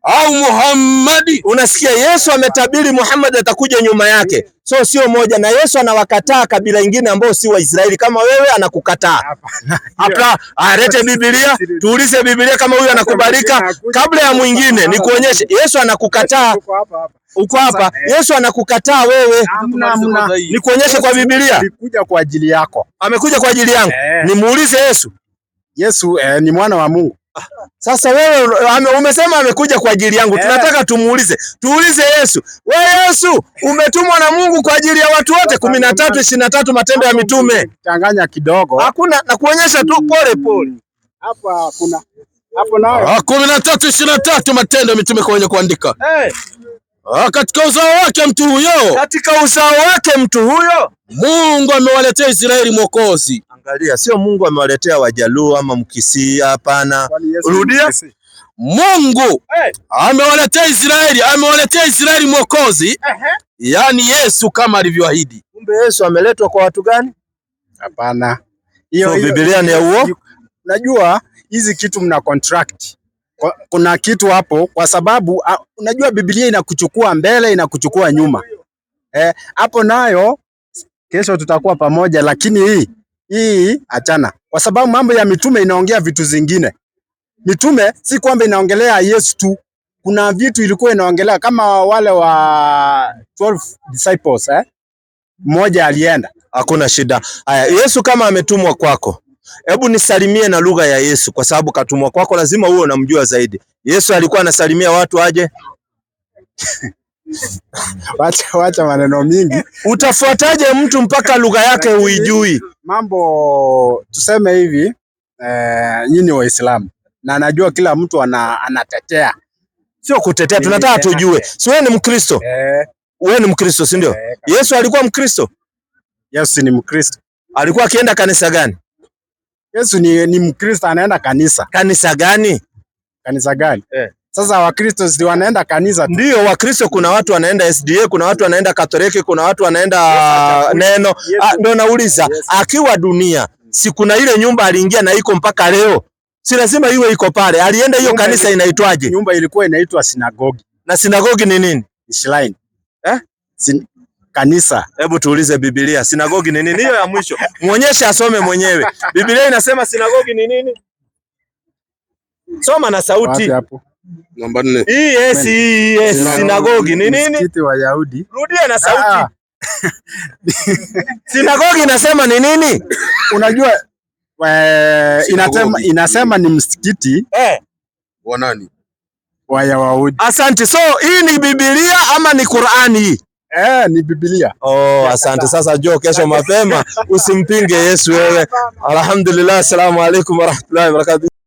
au Muhammadi. Unasikia, Yesu ametabiri Muhammad atakuja nyuma yake. So sio moja, na Yesu anawakataa kabila ingine ambao si Waisraeli kama wewe, anakukataa. Hapa alete Biblia, tuulize Biblia kama huyu anakubalika kabla ya mwingine. Nikuonyeshe Yesu anakukataa. Uko hapa, Yesu anakukataa wewe. Nikuonyeshe kwa Biblia. Alikuja kwa ajili yako. Amekuja kwa ajili yangu. Nimuulize Yesu. Yesu ni mwana wa Mungu. Sasa wewe umesema amekuja kwa ajili yangu. Tunataka tumuulize. Tuulize Yesu. Wewe Yesu, umetumwa na Mungu kwa ajili ya watu wote. 13:23 Matendo ya Mitume. Changanya kidogo. Hakuna, na kuonyesha tu pole pole. Hapa kuna hapo nayo. 13:23 Matendo ya Mitume kwenye kuandika. Katika uzao wake mtu huyo. Katika uzao wake mtu huyo Mungu amewaletea Israeli mwokozi. Angalia, sio Mungu amewaletea Wajaluo ama Mkisii, hapana. Rudia. Mungu amewaletea Israeli mwokozi, yani Yesu kama alivyoahidi. Kumbe Yesu ameletwa kwa watu gani? Hapana. Hiyo Biblia ni ya uongo. Unajua hizi kitu mna contract. Kuna kitu hapo kwa sababu unajua Biblia inakuchukua mbele, inakuchukua nyuma. Hapo nayo kesho tutakuwa pamoja, lakini hii achana. Kwa sababu mambo ya mitume inaongea vitu zingine. Mitume si kwamba inaongelea Yesu tu. Kuna vitu ilikuwa inaongelea kama wale wa 12 disciples mmoja alienda. Hakuna shida. Haya, Yesu kama ametumwa kwako, hebu nisalimie na lugha ya Yesu kwa sababu katumwa kwako, lazima uwe unamjua zaidi. Yesu alikuwa anasalimia watu aje? Wacha maneno mingi. Utafuataje mtu mpaka lugha yake huijui? Mambo tuseme hivi, nyinyi Waislamu, na najua kila mtu anatetea. Sio kutetea, tunataka tujue. Si wewe ni Mkristo? Wewe ni Mkristo, si ndio? Yesu alikuwa Mkristo? Yesu ni Mkristo. Alikuwa akienda kanisa gani? Yesu ni Mkristo, anaenda kanisa. Kanisa gani? Kanisa gani? Sasa Wakristo si wanaenda kanisa tu. Ndio, Wakristo kuna watu wanaenda SDA, kuna watu wanaenda Katoliki, kuna watu wanaenda neno. Ndio nauliza, akiwa dunia, si kuna ile nyumba aliingia na iko mpaka leo? Si lazima iwe iko pale. Alienda hiyo kanisa inaitwaje? Nyumba ilikuwa inaitwa sinagogi. Na sinagogi ni nini? Shrine. Kanisa. Hebu tuulize Biblia, sinagogi ni nini? Hiyo ya mwisho. Muonyeshe asome mwenyewe. Biblia inasema sinagogi ni nini? Soma na sauti. Hapo. Namba 4. Yes, sinagogi ni nini? Msikiti wa Yahudi. Rudia na sauti. Sinagogi inasema ni nini? Unajua inasema ni msikiti wa nani? Wa Yahudi. Asante. So hii ni Biblia ama ni Qur'ani hii? Ni Biblia. Asante. Sasa njoo kesho mapema usimpinge Yesu wewe. Alhamdulillah, assalamu alaikum warahmatullahi wabarakatuh.